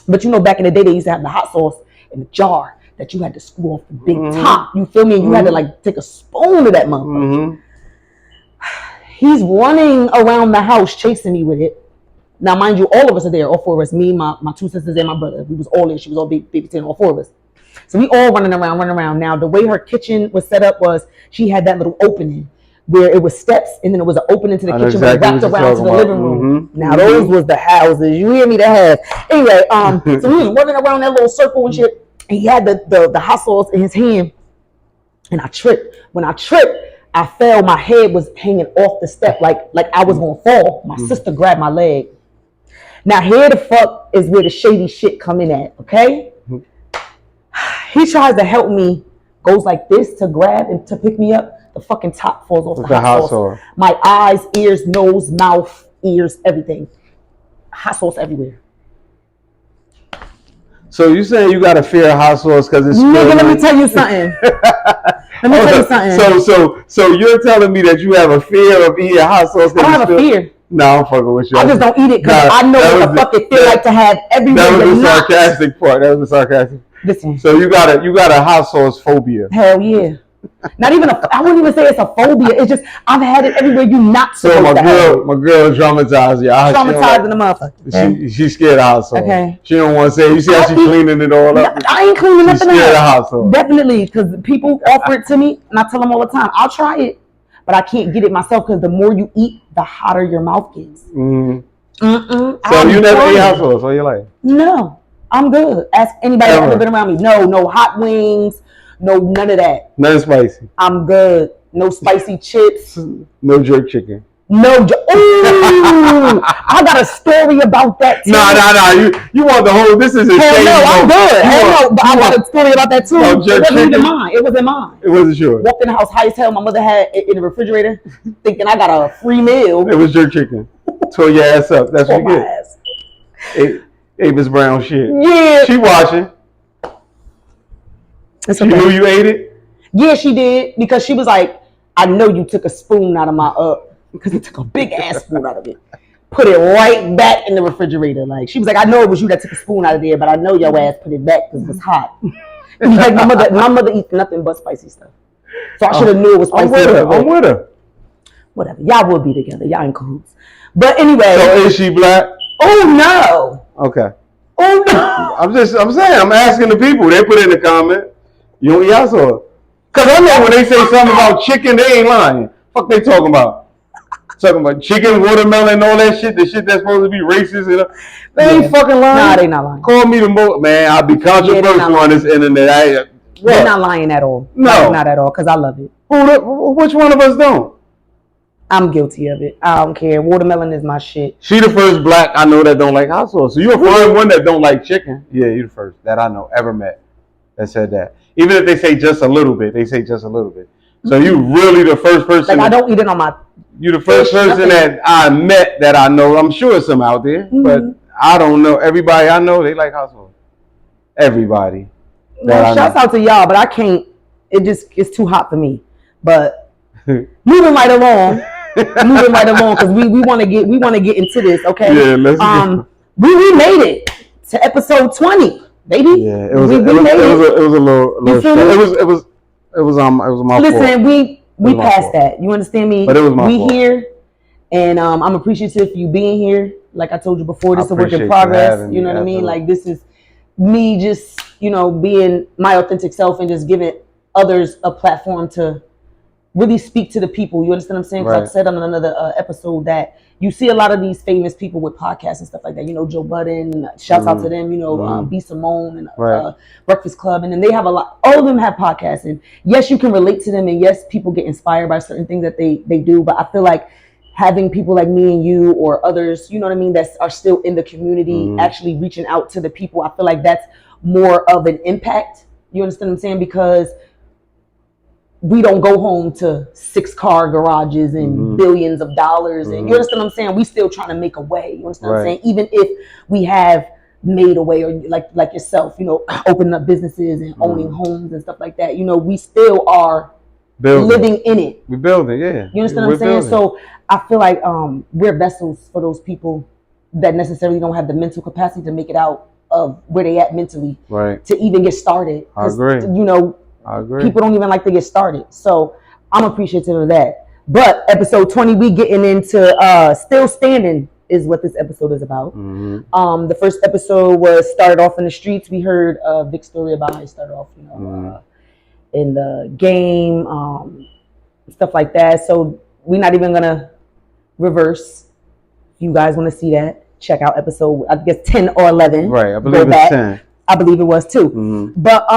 But you know, back in the day, they used to have the hot sauce in the jar that you had to screw off the big top. You feel me? And you had to like take a spoon of that motherfucker. He's running around the house chasing me with it. Now, mind you, all of us are there, all 4 of us, me, my 2 sisters, and my brother. We was all there. She was all babysitting, all 4 of us. So we all running around. Now, the way her kitchen was set up was she had that little opening where it was steps and then it was an opening to the kitchen where it wrapped around to the living room. Now, those was the houses. You hear me? The house. Anyway, so we was running around that little circle and shit. And he had the hot sauce in his hand. And I tripped. When I tripped, I fell. My head was hanging off the step like I was going to fall. My sister grabbed my leg. Now, here the fuck is where the shady shit come in at, okay? He tries to help me, goes like this to grab and to pick me up. The fucking top falls off the hot sauce. My eyes, ears, nose, mouth, ears, everything. Hot sauce everywhere. So you saying you got a fear of hot sauce because it's nigga, let me tell you something. Let me tell you something. So you're telling me that you have a fear of eating hot sauce? I don't have a fear. Nah, I'm fucking with you. I just don't eat it because I know what the fuck it feel like to have everywhere. That was the sarcastic part. That was the sarcastic. Listen. So you got a hot sauce phobia. Hell yeah. Not even I wouldn't even say it's a phobia. It's just I've had it everywhere you not supposed to have it. My girl is traumatized. Yeah, traumatized in the motherfucker. She's scared of hot sauce. Okay. She don't want to say. You see how she's cleaning it all up. I ain't cleaning nothing up. She's scared of hot sauce. Definitely, because people offer it to me, and I tell them all the time, I'll try it, but I can't get it myself because the more you eat, the hotter your mouth gets. So you never ate hot sauce all your life? No, I'm good. Ask anybody that's ever been around me. No hot wings. No, none of that. Nothing spicy. I'm good. No spicy chips. No jerk chicken. No. Ooh, I got a story about that too. Nah. You want the whole? This is a hell no. I'm good. Hell no. But I got a story about that too. No, it wasn't even mine. It wasn't mine. It wasn't yours. Walked in the house high as hell. My mother had it in the refrigerator, thinking I got a free meal. It was jerk chicken. Tore your ass up. That's what you get. Avis Brown shit. Yeah. She watching. She knew you ate it? Yeah, she did. Because she was like, I know you took a spoon out of my because he took a big ass spoon out of it. Put it right back in the refrigerator. Like she was like, I know it was you that took a spoon out of there, but I know your ass put it back because it was hot. Like my mother eats nothing but spicy stuff. So I should have knew it was spicy. I'm with her. Whatever. Y'all will be together. Y'all in cahoots. But anyway. So is she black? Oh no. Okay. Oh no. I'm saying, I'm asking the people. They put in the comment. You don't eat hot sauce. Because I know when they say something about chicken, they ain't lying. Fuck they talking about? Talking about chicken, watermelon, all that shit. The shit that's supposed to be racist. They ain't fucking lying. Nah, they not lying. Call me the most. Man, I'll be controversial on this internet. They're not lying at all. No. Not at all, because I love it. Which one of us don't? I'm guilty of it. I don't care. Watermelon is my shit. She the first black I know that don't like hot sauce. So you're the first one that don't like chicken. Yeah, you the first that I know ever met that said that. Even if they say just a little bit, they say just a little bit. So you really the first person. Like I don't eat it on my. You the first person that I met that I know. I'm sure some out there, but I don't know. Everybody I know, they like hot sauce. Everybody. Well, shouts out to y'all, but I can't. It's too hot for me. But moving right along, because we want to get into this. Okay. Yeah, let's get. We made it to episode 20. Baby, yeah, it was a little it was my fault. Listen, we passed that. You understand me? But it was my fault. We here, and I'm appreciative for you being here. Like I told you before, this is a work in progress. You know what I mean? Like this is me just being my authentic self and just giving others a platform to really speak to the people. You understand what I'm saying? Because I've said on another episode that you see a lot of these famous people with podcasts and stuff like that. Joe Budden, shouts out to them, B. Simone and Breakfast Club. And then they have all of them have podcasts. And yes, you can relate to them. And yes, people get inspired by certain things that they do. But I feel like having people like me and you or others, you know what I mean, that are still in the community, actually reaching out to the people, I feel like that's more of an impact. You understand what I'm saying? Because we don't go home to 6-car garages and billions of dollars. And you understand what I'm saying? We still trying to make a way. You understand what I'm saying? Even if we have made a way, or like yourself, opening up businesses and owning homes and stuff like that, we still are living in it. We're building, yeah. You understand what I'm saying? So I feel like we're vessels for those people that necessarily don't have the mental capacity to make it out of where they at mentally to even get started. I agree. I agree. People don't even like to get started. So I'm appreciative of that. But episode 20, we getting into Still Standing is what this episode is about. The first episode was started off in the streets. We heard Vic's story about how he started off, in the game, stuff like that. So we're not even going to reverse. If you guys want to see that, check out episode, I guess 10 or 11. Right, I believe it's 10. I believe it was too. But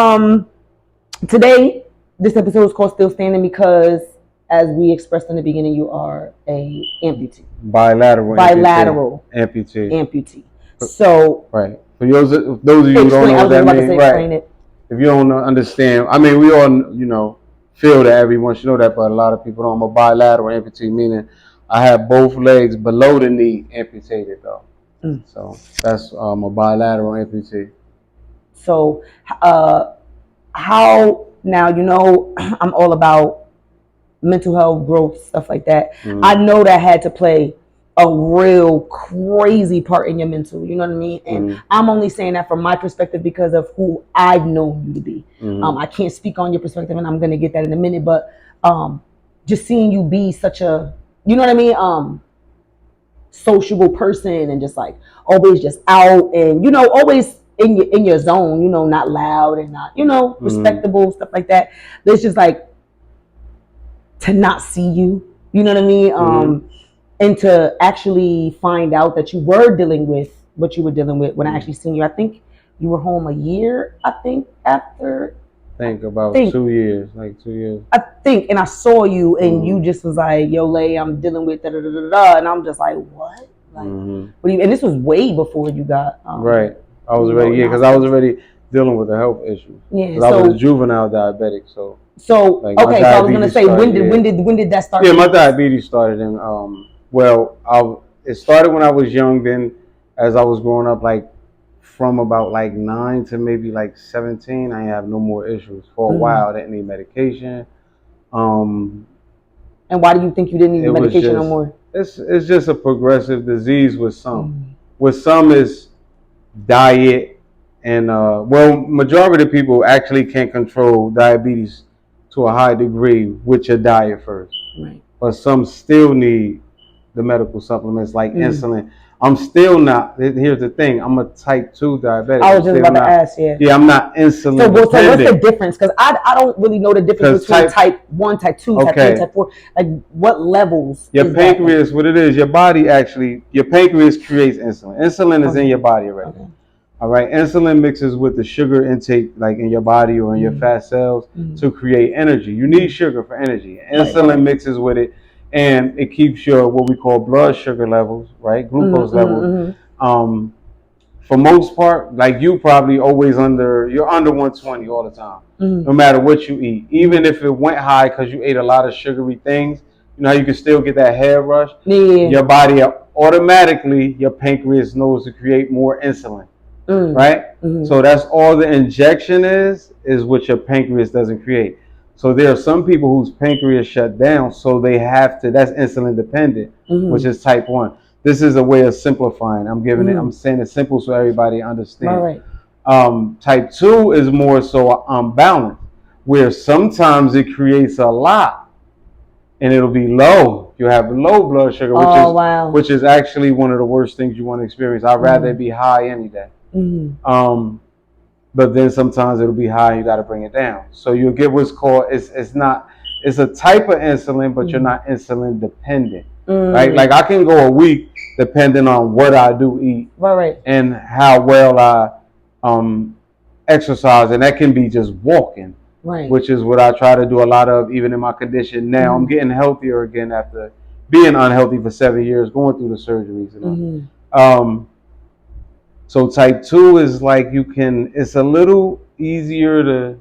today, this episode is called Still Standing because, as we expressed in the beginning, you are a amputee. Bilateral amputee. So, right. For those of you who don't know what that means, right? If you don't understand, I mean, we all, feel that everyone should know that, but a lot of people don't. I'm a bilateral amputee, meaning I have both legs below the knee amputated, though. So that's a bilateral amputee. So, how now? I'm all about mental health, growth, stuff like that. I know that had to play a real crazy part in your mental. You know what I mean? And I'm only saying that from my perspective because of who I've known you to be. I can't speak on your perspective, and I'm gonna get that in a minute. But just seeing you be such a, you know what I mean? Sociable person, and just like always just out, and always in your zone, not loud and not, respectable, stuff like that. It's just like to not see you, you know what I mean? And to actually find out that you were dealing with what you were dealing with when I actually seen you. I think you were home a year, after. About 2 years, like 2 years. I think, and I saw you, and you just was like, "Yo, Lay, I'm dealing with da da da da da," and I'm just like, "What?" Like, what do you? And this was way before you got right. I was already because I was already dealing with a health issue. Yeah, so I was a juvenile diabetic, so. Like, okay, so I was gonna say, when did that start? Yeah, my diabetes started in it started when I was young. Then, as I was growing up, like from about like 9 to maybe like 17, I have no more issues. For a while, I didn't need medication. And why do you think you didn't need medication no more? It's just a progressive disease with some. With some is diet, and majority of people actually can't control diabetes to a high degree with your diet first. Right. But some still need the medical supplements like insulin. I'm still not. Here's the thing. I'm a type 2 diabetic. I was just about to ask. Yeah, I'm not insulin. So what's the difference? Because I don't really know the difference between type 1, type 2, type 3, type 4. Like, what levels? Your pancreas, what it is, your body actually, your pancreas creates insulin. Insulin is in your body already. Okay. All right, insulin mixes with the sugar intake, like in your body or in your fat cells, to create energy. You need sugar for energy. Insulin mixes with it, and it keeps your what we call blood sugar levels, right? Glucose levels. For most part, like you probably always you're under 120 all the time, no matter what you eat. Even if it went high because you ate a lot of sugary things, you know how you can still get that hair rush? Yeah. Your body automatically, your pancreas knows to create more insulin. Right? So that's all the injection is what your pancreas doesn't create. So there are some people whose pancreas shut down, so they have to, that's insulin dependent, which is type 1. This is a way of simplifying. I'm saying it simple so everybody understands. Right. Type 2 is more so unbalanced, where sometimes it creates a lot and it'll be low. You have low blood sugar, which is actually one of the worst things you want to experience. I'd rather it be high any day. But then sometimes it'll be high and you got to bring it down. So you'll get what's called, it's a type of insulin, but you're not insulin dependent. Right? Like I can go a week depending on what I do eat and how well I exercise, and that can be just walking, which is what I try to do a lot of even in my condition now. I'm getting healthier again after being unhealthy for 7 years, going through the surgeries and all. So type 2 is like it's a little easier to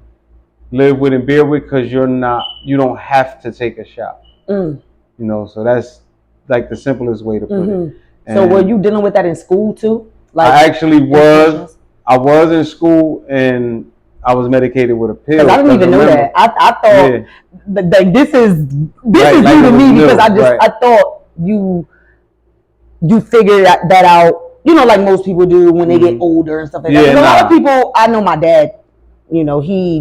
live with and bear with because you don't have to take a shot. You know, so that's like the simplest way to put it. And so were you dealing with that in school too? Like I actually was. I was in school and I was medicated with a pill. I didn't even know that. I thought like this is new to me because I thought you figured that out. You know, like most people do when they get older and stuff like that. A lot of people, I know my dad, you know, he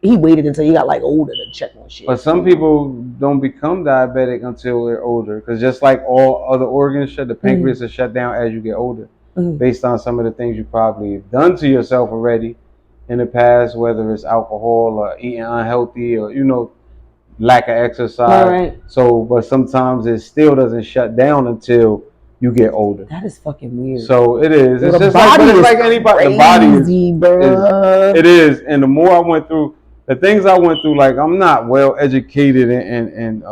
waited until he got like older to check on shit. But some people don't become diabetic until they're older because just like all other organs, the pancreas is shut down as you get older based on some of the things you probably have done to yourself already in the past, whether it's alcohol or eating unhealthy or, you know, lack of exercise. Right. So, but sometimes it still doesn't shut down until you get older. That is fucking weird. So it is. It's just like anybody. The body is, it is. And the more I went through, the things I went through, like I'm not well educated in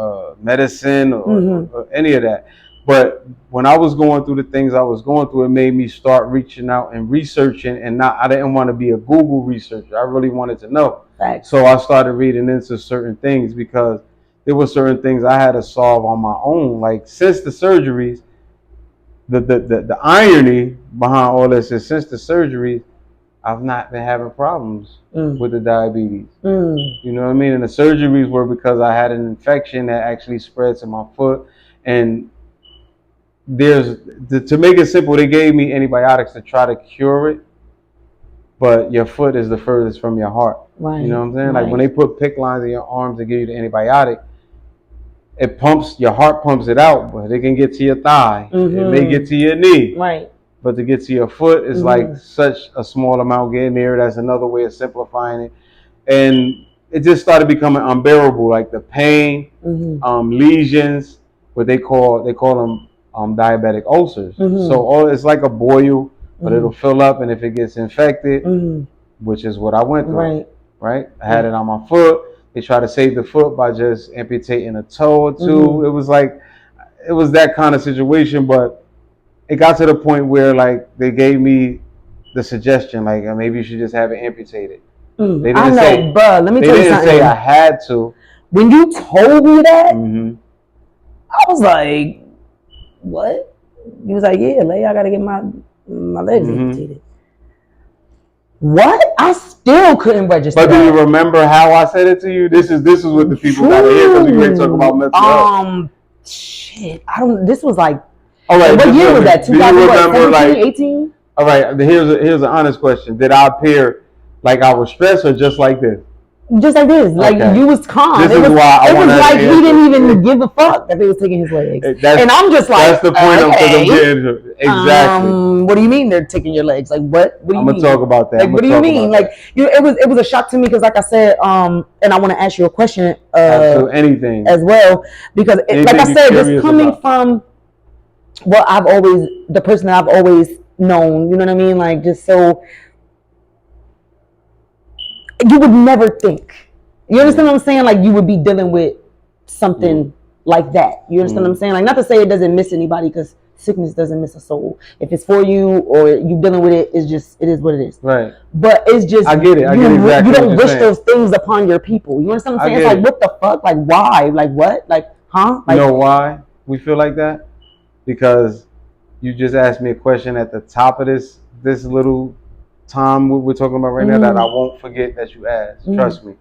medicine or any of that. But when I was going through the things I was going through, it made me start reaching out and researching. And I didn't want to be a Google researcher. I really wanted to know. Right. So I started reading into certain things because there were certain things I had to solve on my own. Like since the surgeries, the irony behind all this is since the surgeries, I've not been having problems with the diabetes. You know what I mean? And the surgeries were because I had an infection that actually spread to my foot. And to make it simple, they gave me antibiotics to try to cure it, but your foot is the furthest from your heart. Right. You know what I'm saying? Right. Like when they put PICC lines in your arms to give you the antibiotic, it pumps, your heart pumps it out, but it can get to your thigh. Mm-hmm. It may get to your knee. Right. But to get to your foot is like such a small amount getting there. That's another way of simplifying it. And it just started becoming unbearable, like the pain, lesions, what they call them diabetic ulcers. So it's like a boil, but it'll fill up, and if it gets infected, which is what I went through, right? I had it on my foot. They tried to save the foot by just amputating a toe or two. It was that kind of situation, but it got to the point where like they gave me the suggestion, like maybe you should just have it amputated. They didn't I know, say, bro. Let me tell you something. They didn't say I had to. When you told me that, I was like, "What?" He was like, "Yeah, I gotta get my legs amputated." What? I still couldn't register. But do you remember how I said it to you? This is what the people got to hear because we ain't talking about mental health. Shit. I don't. This was like. All right. What year was that? 2017, 18? All right. Here's an honest question. Did I appear like I was stressed or just like this? Just like this. Like you was calm. It was like he didn't even give a fuck that they was taking his legs. And I'm just like, that's the point of getting exactly. What do you mean they're taking your legs? Like what? What do you mean? I'm gonna talk about that. Like what do you mean? Like it was a shock to me because like I said, and I want to ask you a question. Anything as well because like I said, just coming from what the person that I've always known. You know what I mean? Like just so. You would never think. You understand what I'm saying? Like you would be dealing with something like that. You understand what I'm saying? Like not to say it doesn't miss anybody because sickness doesn't miss a soul. If it's for you or you dealing with it, it is what it is. Right. But it's just I get it. I get exactly you don't wish those things upon your people. You understand what I'm saying? It's like what the fuck? Like why? Like what? Like huh? Like, you know why we feel like that? Because you just asked me a question at the top of this little time we're talking about right now that I won't forget that you asked. Trust me.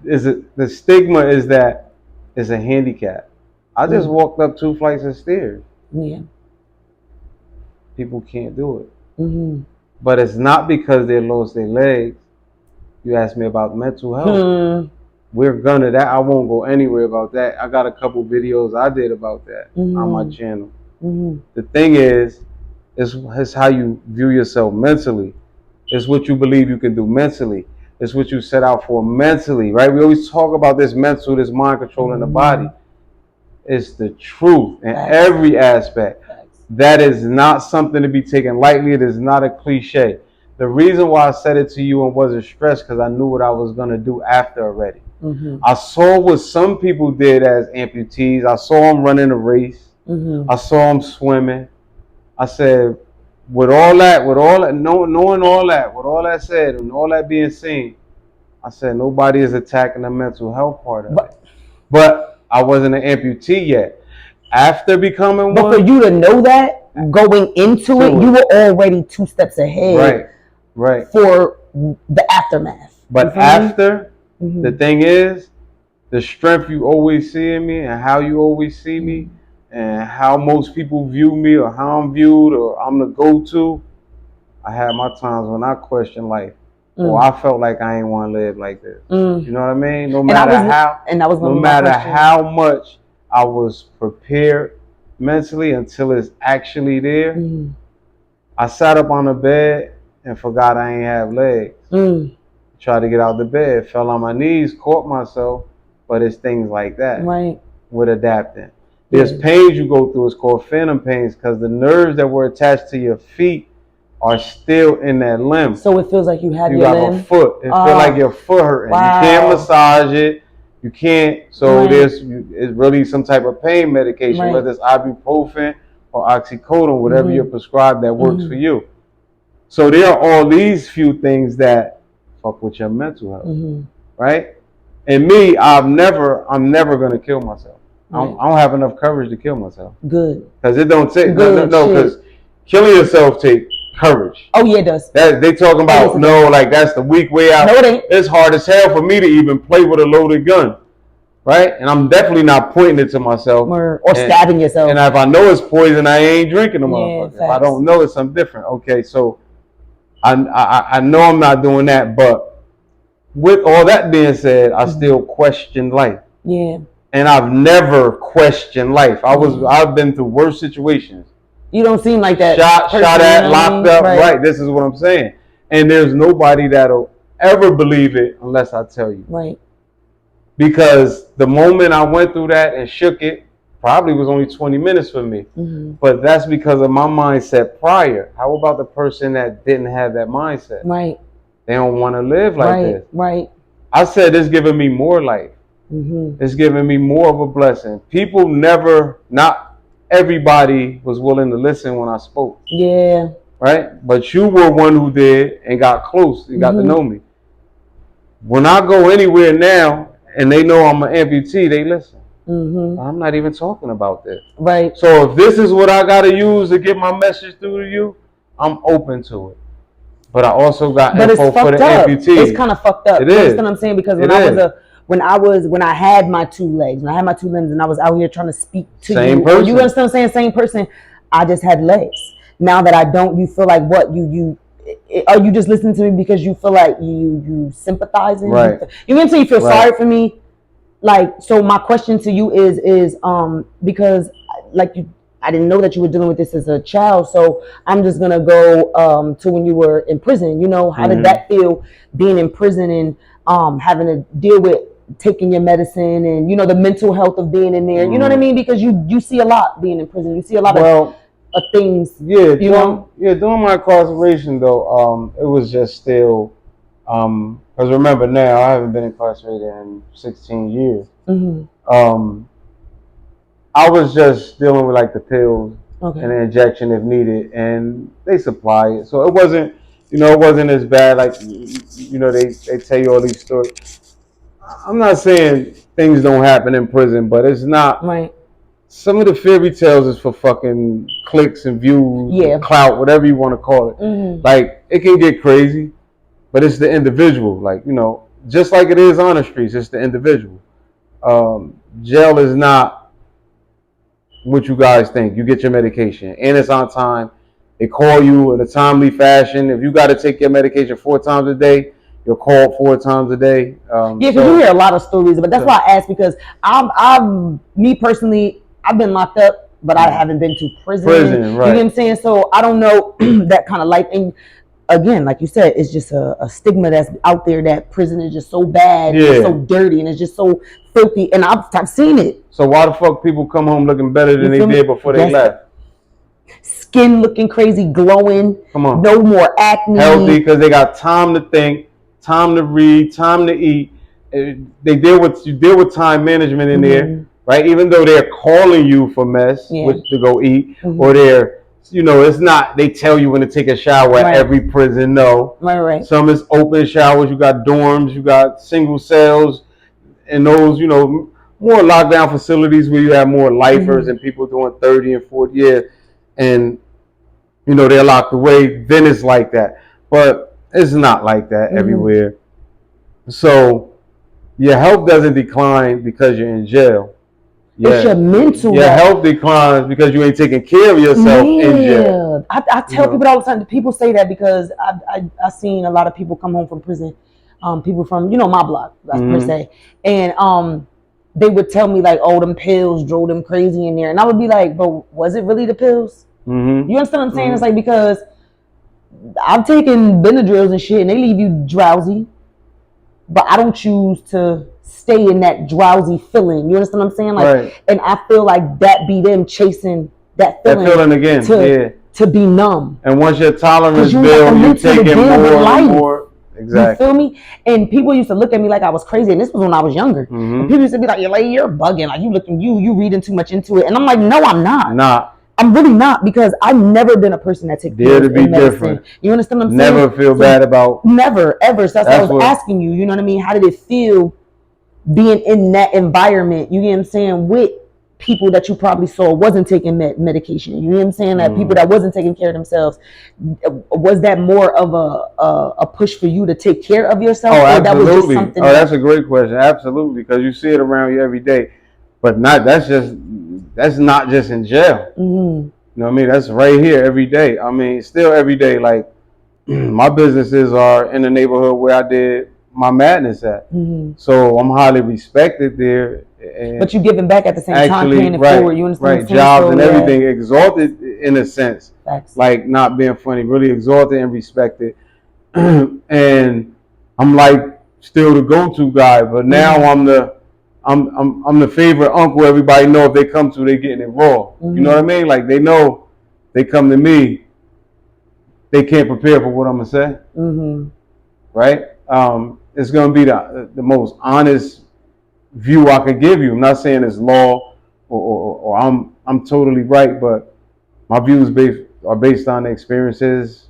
The stigma is that it's a handicap. I just walked up 2 flights of stairs. Yeah. People can't do it. But it's not because they lost their legs. You asked me about mental health. We're gonna that. I won't go anywhere about that. I got a couple videos I did about that on my channel. The thing is, it's how you view yourself mentally. It's what you believe you can do mentally. It's what you set out for mentally, right? We always talk about this mental, this mind controlling the body. It's the truth in every aspect. That is not something to be taken lightly. It is not a cliche. The reason why I said it to you and wasn't stressed because I knew what I was going to do after already. I saw what some people did as amputees. I saw them running a race. I saw them swimming. I said, with all that, knowing all that, with all that said, and all that being seen, I said nobody is attacking the mental health part of it. But I wasn't an amputee yet. After becoming one, but for you to know that going into it, you were already 2 steps ahead. Right. For the aftermath. But after, the thing is, the strength you always see in me and how you always see me. And how most people view me or how I'm viewed or I'm the go-to, I had my times when I questioned life. Or I felt like I ain't want to live like this. You know what I mean? No matter how much I was prepared mentally until it's actually there, I sat up on the bed and forgot I ain't have legs. Tried to get out the bed, fell on my knees, caught myself, but it's things like that. Right. With adapting. There's pains you go through. It's called phantom pains because the nerves that were attached to your feet are still in that limb. So it feels like you have your limb? A foot. It feels like your foot hurting. Wow. You can't massage it. You can't. So it's really some type of pain medication, whether it's ibuprofen or oxycodone, whatever you're prescribed that works for you. So there are all these few things that fuck with your mental health, right? And me, I'm never gonna kill myself. I don't have enough courage to kill myself. Good. Because it don't take no. Because killing yourself takes courage. Oh yeah, it does. They talking about like that's the weak way out. No, it ain't. It's hard as hell for me to even play with a loaded gun, right? And I'm definitely not pointing it to myself or stabbing yourself. And if I know it's poison, I ain't drinking the motherfucker. If I don't know, it's something different. Okay, so I know I'm not doing that, but with all that being said, I still question life. Yeah. And I've never questioned life. I've been through worse situations. You don't seem like that. Shot at, locked up. Right. This is what I'm saying. And there's nobody that'll ever believe it unless I tell you. Right. Because the moment I went through that and shook it, probably was only 20 minutes for me. But that's because of my mindset prior. How about the person that didn't have that mindset? Right. They don't want to live like this. Right. I said it's giving me more life. It's giving me more of a blessing. People not everybody was willing to listen when I spoke. Yeah. Right? But you were one who did and got close and got to know me. When I go anywhere now and they know I'm an amputee, they listen. I'm not even talking about this. Right. So if this is what I got to use to get my message through to you, I'm open to it. But I also got info for the amputees. It's kind of fucked up. It is. You understand what I'm saying? Because when I had my two legs, when I had my two limbs, and I was out here trying to speak to same you, person. you understand what I'm saying? Same person. I just had legs. Now that I don't, you feel like what are you just listening to me because you feel like you sympathizing? Right. You know what I'm saying? You feel sorry for me. Like, so my question to you is because I didn't know that you were dealing with this as a child, so I'm just gonna go to when you were in prison. You know, how did that feel being in prison and having to deal with taking your medicine and the mental health of being in there? You know what I mean? Because you see a lot being in prison. You see a lot of things. Yeah, during my incarceration though, it was just still because remember now I haven't been incarcerated in 16 years. I was just dealing with like the pills and the injection if needed, and they supply it. So it wasn't, it wasn't as bad. Like, they tell you all these stories. I'm not saying things don't happen in prison, but it's not. Right. Some of the fairy tales is for fucking clicks and views, clout, whatever you want to call it. Like, it can get crazy, but it's the individual. Like, just like it is on the streets, it's the individual. Jail is not what you guys think. You get your medication and it's on time. They call you in a timely fashion. If you got to take your medication 4 times a day, you're called 4 times a day. Because you hear a lot of stories, but that's why I asked, because me personally, I've been locked up, but I haven't been to prison. Right. You know what I'm saying? So I don't know that kind of life. And again, like you said, it's just a stigma that's out there that prison is just so bad, and it's so dirty, and it's just so filthy. And I've seen it. So why the fuck people come home looking better than they did before they left? Skin looking crazy, glowing. Come on. No more acne. Healthy because they got time to think, time to read, time to eat. They deal with time management in there, right? Even though they're calling you for mess, which to go eat, or they're, it's not, they tell you when to take a shower at every prison. No. Right. Some is open showers. You got dorms, you got single cells, and those, more lockdown facilities where you have more lifers and people doing 30 and 40 years, and they're locked away. Then it's like that, but it's not like that everywhere. So your health doesn't decline because you're in jail. It's your mental. Your health declines because you ain't taking care of yourself in jail. I tell people all the time. People say that because I've seen a lot of people come home from prison. People from my block per se, and they would tell me like, oh, them pills drove them crazy in there, and I would be like, but was it really the pills? You understand what I'm saying? It's like, because I've taken Benadryls and shit, and they leave you drowsy, but I don't choose to stay in that drowsy feeling. You understand what I'm saying? Like, and I feel like that be them chasing that feeling again, to be numb. And once your tolerance builds, you taking more and more. Exactly. You feel me? And people used to look at me like I was crazy, and this was when I was younger. And people used to be like, you're bugging, like you reading too much into it. And I'm like, no, I'm not. I'm really not, because I've never been a person that takes pills to be different. You understand what I'm saying? Never feel bad about. Never, ever. So that's why I was asking you. You know what I mean? How did it feel being in that environment? You get what I'm saying? With people that you probably saw wasn't taking medication. You know what I'm saying? That people that wasn't taking care of themselves. Was that more of a push for you to take care of yourself? Oh, absolutely. Or that was just something that's a great question. Absolutely, because you see it around you every day. But that's not just in jail. You know what I mean? That's right here every day. I mean, still every day. Like my businesses are in the neighborhood where I did my madness at. So I'm highly respected there. But you're giving back at the same time, paying it forward. You understand? Right, jobs and everything, exalted in a sense. Facts. Like not being funny, really exalted and respected. And I'm like still the go-to guy, but now I'm the favorite uncle. Everybody know if they come to, they getting it raw. You know what I mean? Like they know they come to me, they can't prepare for what I'm gonna say. Right? It's gonna be the most honest view I could give you. I'm not saying it's law or I'm totally right, but my views are based on the experiences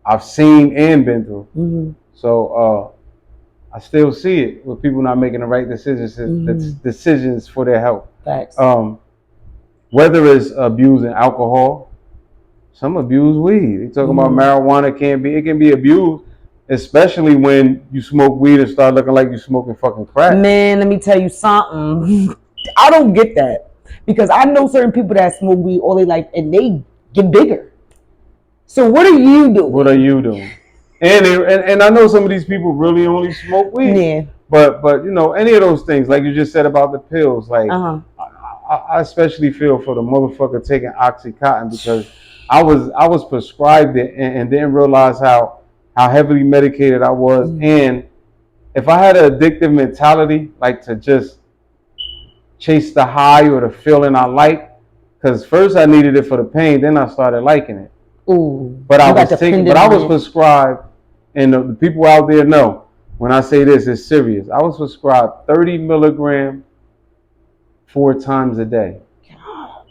I've seen and been through. So I still see it with people not making the right decisions for their health. Facts. Whether it's abusing alcohol, some abuse weed. They talking about marijuana it can be abused, especially when you smoke weed and start looking like you smoking fucking crack. Man, let me tell you something. I don't get that because I know certain people that smoke weed all their life and they get bigger. So what are you doing? What are you doing? And I know some of these people really only smoke weed. Yeah. But you know, any of those things, like you just said about the pills, like I especially feel for the motherfucker taking Oxycontin because I was prescribed it and didn't realize how heavily medicated I was. And if I had an addictive mentality, like to just chase the high or the feeling I like, because first I needed it for the pain, then I started liking it. Ooh, but I was prescribed, and the people out there know when I say this, it's serious. I was prescribed 30 milligrams 4 times a day.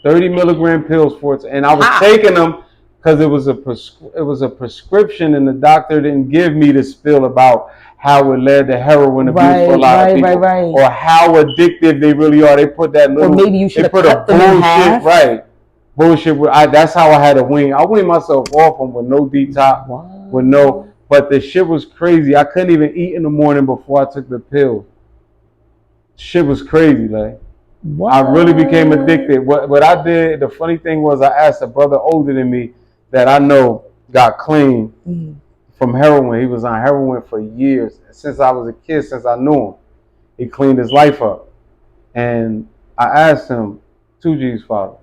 30 milligram pills 4 times, and I was taking them because it was a prescription, and the doctor didn't give me the spill about how it led to heroin abuse for a lot of people, or how addictive they really are. They put that little, or maybe you should have cut them in half. Bullshit. That's how I had to wean. I weaned myself off them with no detox, with no. But the shit was crazy. I couldn't even eat in the morning before I took the pill. Shit was crazy, like. What? I really became addicted. What I did, the funny thing was I asked a brother older than me that I know got clean from heroin. He was on heroin for years. Since I was a kid, since I knew him. He cleaned his life up. And I asked him, 2G's father.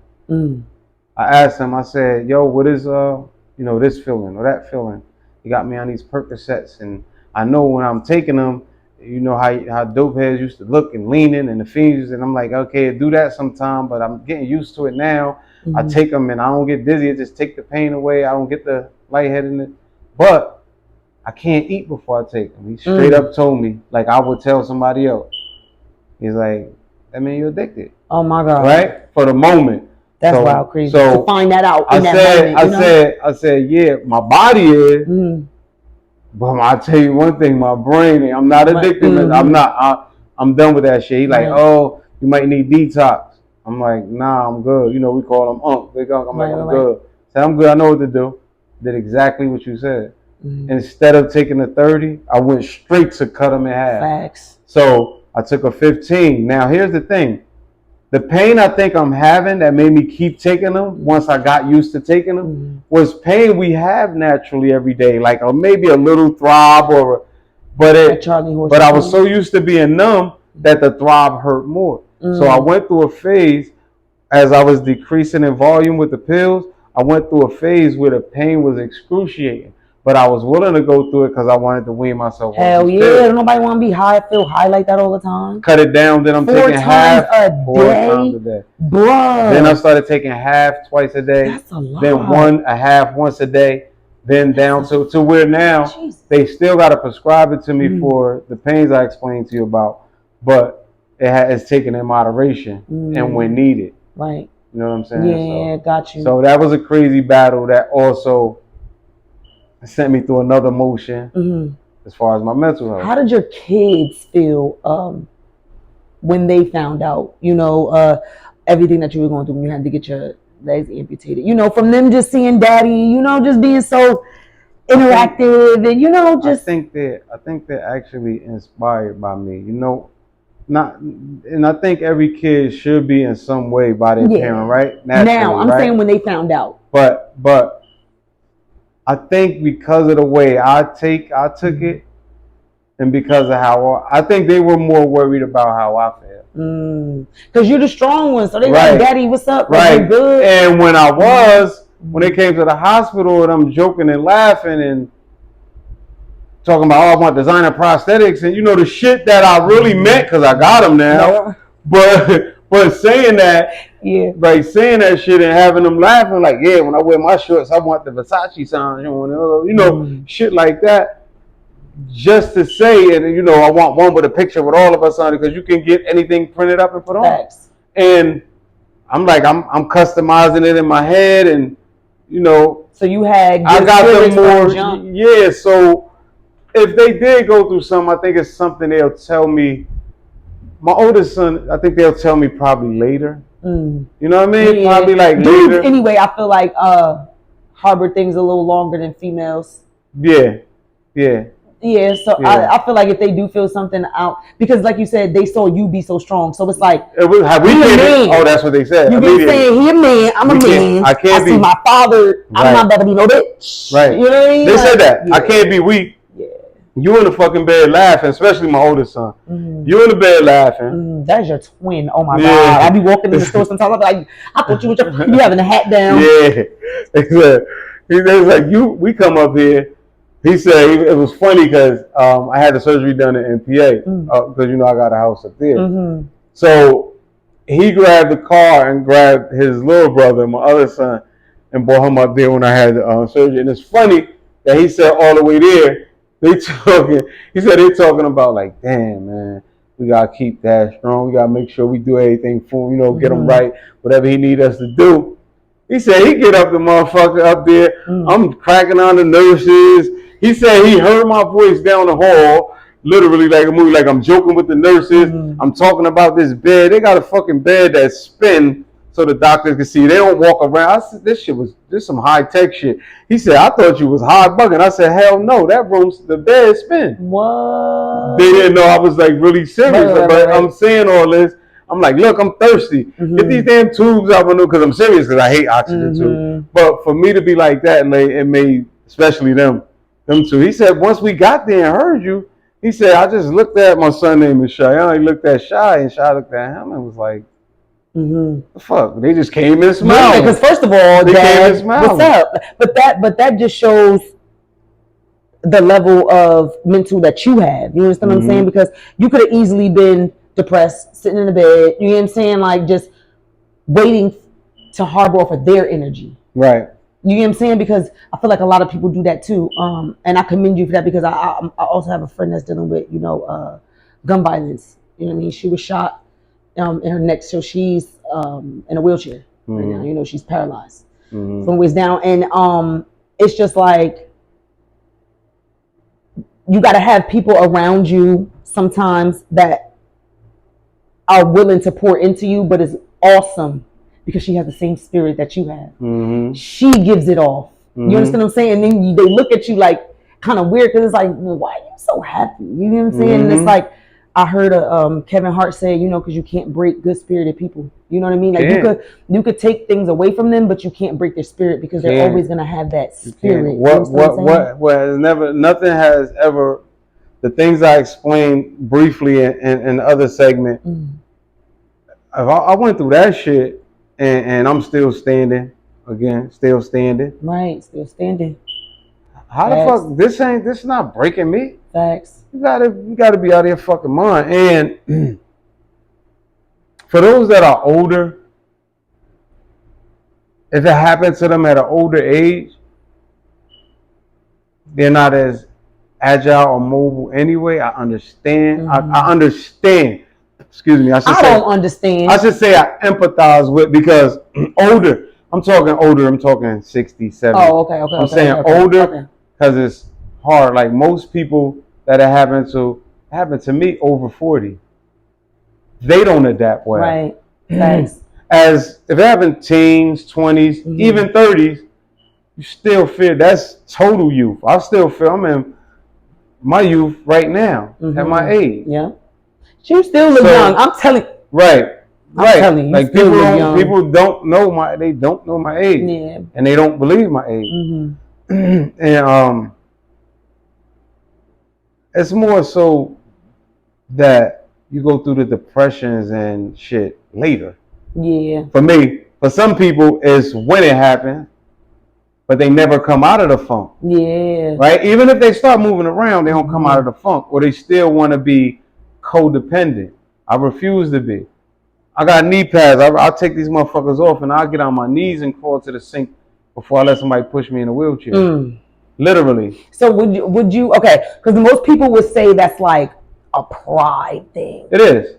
I asked him, I said, yo, what is this feeling or that feeling? He got me on these Percocets, and I know when I'm taking them, you know how dope heads used to look and leaning and the fiends, and I'm like, okay, do that sometime, but I'm getting used to it now. I take them and I don't get dizzy. It just take the pain away. I don't get the lightheadedness, but I can't eat before I take them. He straight up told me, like I would tell somebody else. He's like, that mean you're addicted. Oh my God. Right? For the moment. That's wild, crazy. So to find that out. I said, yeah, my body is. But I tell you one thing, my brain, I'm not addicted. I'm done with that shit. He like, oh, you might need detox. I'm like, nah, I'm good. You know, we call him Big Unk. I'm like, I'm good. Said, I'm good. I know what to do. Did exactly what you said. Instead of taking the 30, I went straight to cut them in half. Facts. So I took a 15. Now here's the thing. The pain I think I'm having that made me keep taking them once I got used to taking them was pain we have naturally every day, like maybe a little throb but I was so used to being numb that the throb hurt more. So I went through a phase as I was decreasing in volume with the pills. I went through a phase where the pain was excruciating. But I was willing to go through it because I wanted to wean myself. Hell yeah! Nobody want to be feel high like that all the time. Cut it down, then I'm taking half 4 times a day. Bruh. Then I started taking half twice a day. That's a lot. Then a half once a day. Then down to where now they still got to prescribe it to me for the pains I explained to you about. But it's taken in moderation and when needed. Right. You know what I'm saying? Yeah, got you. So that was a crazy battle that also sent me through another motion as far as my mental health. How did your kids feel when they found out? You know, everything that you were going through when you had to get your legs amputated. You know, from them just seeing daddy, you know, just being so interactive and, you know, just. I think they're actually inspired by me. You know, and I think every kid should be in some way by their parent, right? Naturally, now, I'm saying when they found out. But I think because of the way I took it, and because of how I think they were more worried about how I felt. Because you're the strong one, so they like, Daddy, what's up? Right. You good? And when they came to the hospital and I'm joking and laughing and talking about, I want designer prosthetics and, you know, the shit that I really meant because I got them now. But saying that, like saying that shit and having them laughing, like, yeah, when I wear my shorts, I want the Versace sound, you know, shit like that. Just to say, and you know, I want one with a picture with all of us on it because you can get anything printed up and put on. Facts. And I'm like, I'm customizing it in my head, and you know. So you had. I got them more. Yeah. So if they did go through something, I think it's something they'll tell me. My oldest son, I think they'll tell me probably later. You know what I mean? Yeah. Probably like dudes, later. Anyway, I feel like harbor things a little longer than females. Yeah. Yeah, so I feel like if they do feel something out, because like you said, they saw you be so strong. So it's like, oh, that's what they said. You've been saying, he a man, I'm a man. I see my father, I'm not about to be no bitch. Right. You know what I mean? They said that. I can't be weak. Yeah. You in the fucking bed laughing, especially my oldest son. You in the bed laughing. That's your twin. Oh my God. I be walking in the store sometimes, I be like, I thought you be having a hat down. Yeah. He was like, we come up here. He said it was funny because I had the surgery done in PA because you know I got a house up there. So he grabbed the car and grabbed his little brother, my other son, and brought him up there when I had the surgery. And it's funny that he said all the way there they talking about like, damn man, we gotta keep that strong. We gotta make sure we do everything for him, you know, get him right, whatever he need us to do. He said he get up the motherfucker up there. I'm cracking on the nurses. He said he heard my voice down the hall, literally like a movie, like I'm joking with the nurses. I'm talking about this bed. They got a fucking bed that spin so the doctors can see. They don't walk around. I said, this some high tech shit. He said, I thought you was hard bugging. I said, hell no, the bed spin. What? They didn't know I was like really serious, but I'm saying all this. I'm like, look, I'm thirsty. Get these damn tubes out of me because I'm serious because I hate oxygen tubes. But for me to be like that, and it made, especially them two. He said, once we got there and heard you, he said, I just looked at my son named Shy. He looked at Shy and Shy looked at him and was like, the fuck? They just came and smiled. Because first of all, they came and smiled. What's up? But that just shows the level of mental that you have. You understand what I'm saying? Because you could have easily been depressed, sitting in the bed, you know what I'm saying? Like just waiting to harbor off of their energy. Right. You know what I'm saying? Because I feel like a lot of people do that too. And I commend you for that because I also have a friend that's dealing with, you know, gun violence. You know what I mean? She was shot in her neck, so she's in a wheelchair right now. You know, she's paralyzed from the waist down. And it's just like, you got to have people around you sometimes that are willing to pour into you, but it's awesome because she has the same spirit that you have. She gives it off. You understand what I'm saying? And then they look at you like kind of weird because it's like, well, why are you so happy? You know what I'm saying? And it's like, I heard Kevin Hart say, you know, because you can't break good spirited people. You know what I mean? Like you could take things away from them, but you can't break their spirit because they're always gonna have that spirit. Nothing has ever. The things I explained briefly in the other segment. I went through that shit, and I'm still standing. Again, still standing. Right, still standing. How the fuck this is not breaking me? Facts. You gotta be out of your fucking mind. And for those that are older, if it happens to them at an older age, they're not as agile or mobile anyway. I understand. I understand. Excuse me. I don't understand. I should say I empathize with because older. I'm talking 60, 70. Oh, okay. I'm saying older because it's hard. Like most people that it happened to me over 40. They don't adapt well. Right. Thanks. as if it happened teens, 20s, even 30s, you still feel that's total youth. I still feel I'm in my youth right now at my age. Yeah. You still look young. I'm telling you. Right. I'm telling you. Like people don't know my age. Yeah. And they don't believe my age. And it's more so that you go through the depressions and shit later. Yeah. For me, for some people, it's when it happens, but they never come out of the funk. Yeah. Right? Even if they start moving around, they don't come out of the funk, or they still want to be codependent. I refuse to be. I got knee pads. I'll take these motherfuckers off and I'll get on my knees and crawl to the sink before I let somebody push me in a wheelchair. Literally. So would you okay, because most people would say that's like a pride thing. It is.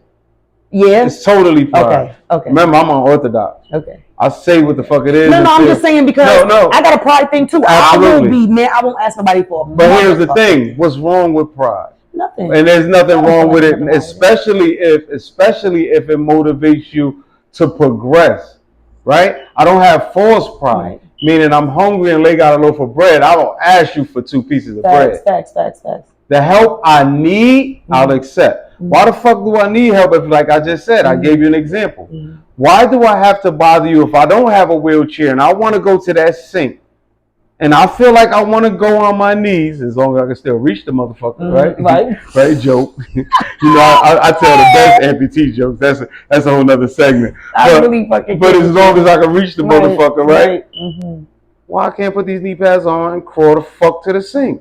Yeah. It's totally pride. Okay. Remember, I'm unorthodox. Okay. I say what the fuck it is. No, I'm just saying because I got a pride thing too. Absolutely. I won't ask nobody for a But here's the thing. What's wrong with pride? Nothing. And there's nothing wrong with it, especially if it motivates you to progress, right? I don't have false pride, meaning I'm hungry and Lay got a loaf of bread. I don't ask you for 2 pieces of bread. Facts. The help I need, I'll accept. Why the fuck do I need help if, like I just said, I gave you an example. Why do I have to bother you if I don't have a wheelchair and I want to go to that sink? And I feel like I want to go on my knees as long as I can still reach the motherfucker, right? Right, joke. You know, I tell the best amputee jokes. That's a whole nother segment. But as long as I can reach the motherfucker, right? Why I can't put these knee pads on and crawl the fuck to the sink?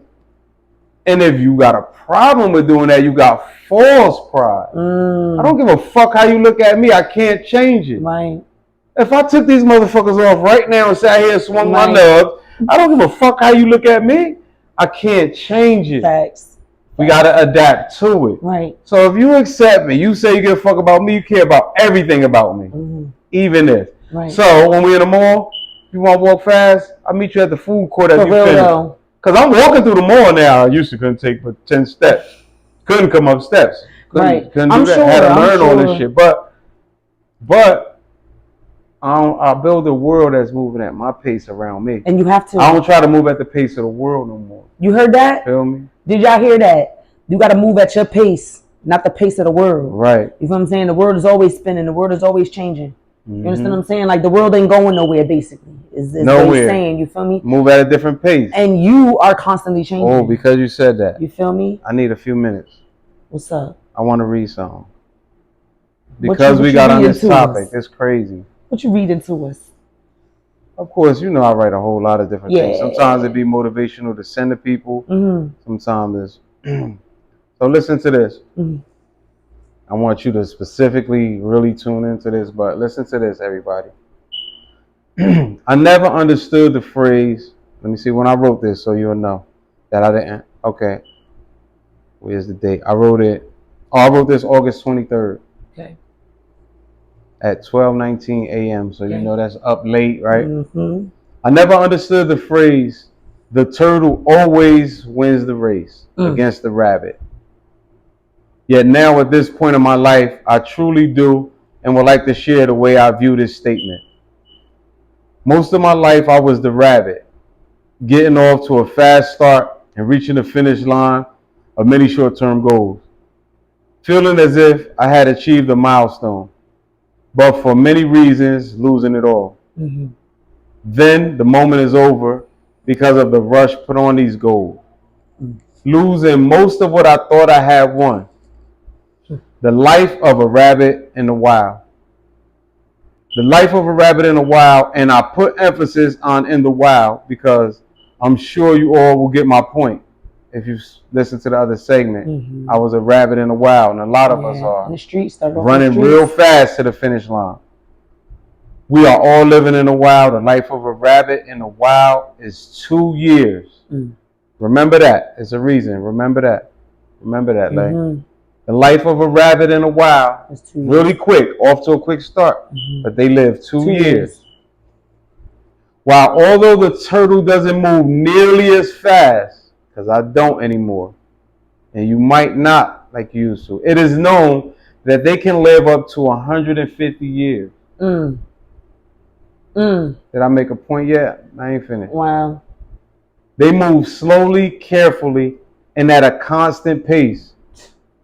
And if you got a problem with doing that, you got false pride. I don't give a fuck how you look at me. I can't change it. Right. If I took these motherfuckers off right now and sat here and swung my nubs, I don't give a fuck how you look at me. I can't change it. Facts. We gotta adapt to it. Right. So if you accept me, you say you give a fuck about me, you care about everything about me. Even if. Right. So when we're in the mall, you want to walk fast, I'll meet you at the food court as you finish. Because I'm walking through the mall now. I used to couldn't take but 10 steps. Couldn't come up steps. Couldn't do that. Had to learn all this shit. But I'll build a world that's moving at my pace around me. And you have to. I don't try to move at the pace of the world no more. You heard that? Feel me? Did y'all hear that? You got to move at your pace, not the pace of the world. Right. You know what I'm saying? The world is always spinning. The world is always changing. You understand what I'm saying? Like the world ain't going nowhere, basically. Is nowhere. What you're saying. You feel me? Move at a different pace. And you are constantly changing. Oh, because you said that. You feel me? I need a few minutes. What's up? I want to read something. Because we got on this topic. It's crazy. What you reading to us? Of course, you know I write a whole lot of different things. Sometimes it be motivational to send to people. Sometimes it's... So listen to this. I want you to specifically really tune into this, but listen to this, everybody. I never understood the phrase... Let me see when I wrote this so you'll know that I didn't... Okay. Where's the date? I wrote it... Oh, I wrote this August 23rd. Okay. At 12:19 a.m. So you know that's up late, right? I never understood the phrase, the turtle always wins the race against the rabbit. Yet now at this point in my life, I truly do and would like to share the way I view this statement. Most of my life, I was the rabbit, getting off to a fast start and reaching the finish line of many short-term goals, feeling as if I had achieved a milestone, but for many reasons, losing it all. Then the moment is over because of the rush put on these goals, losing most of what I thought I had won. The life of a rabbit in the wild. The life of a rabbit in the wild, and I put emphasis on in the wild because I'm sure you all will get my point. If you listen to the other segment, I was a rabbit in the wild, and a lot of us are in the streets, running real fast to the finish line. We are all living in the wild. The life of a rabbit in the wild is 2 years. Remember that. It's a reason. Remember that. Remember that, Lay. The life of a rabbit in the wild, really quick, off to a quick start, but they live 2 years. While although the turtle doesn't move nearly as fast, because I don't anymore, and you might not like you used to, it is known that they can live up to 150 years. Did I make a point yet? I ain't finished. Wow. They move slowly, carefully, and at a constant pace,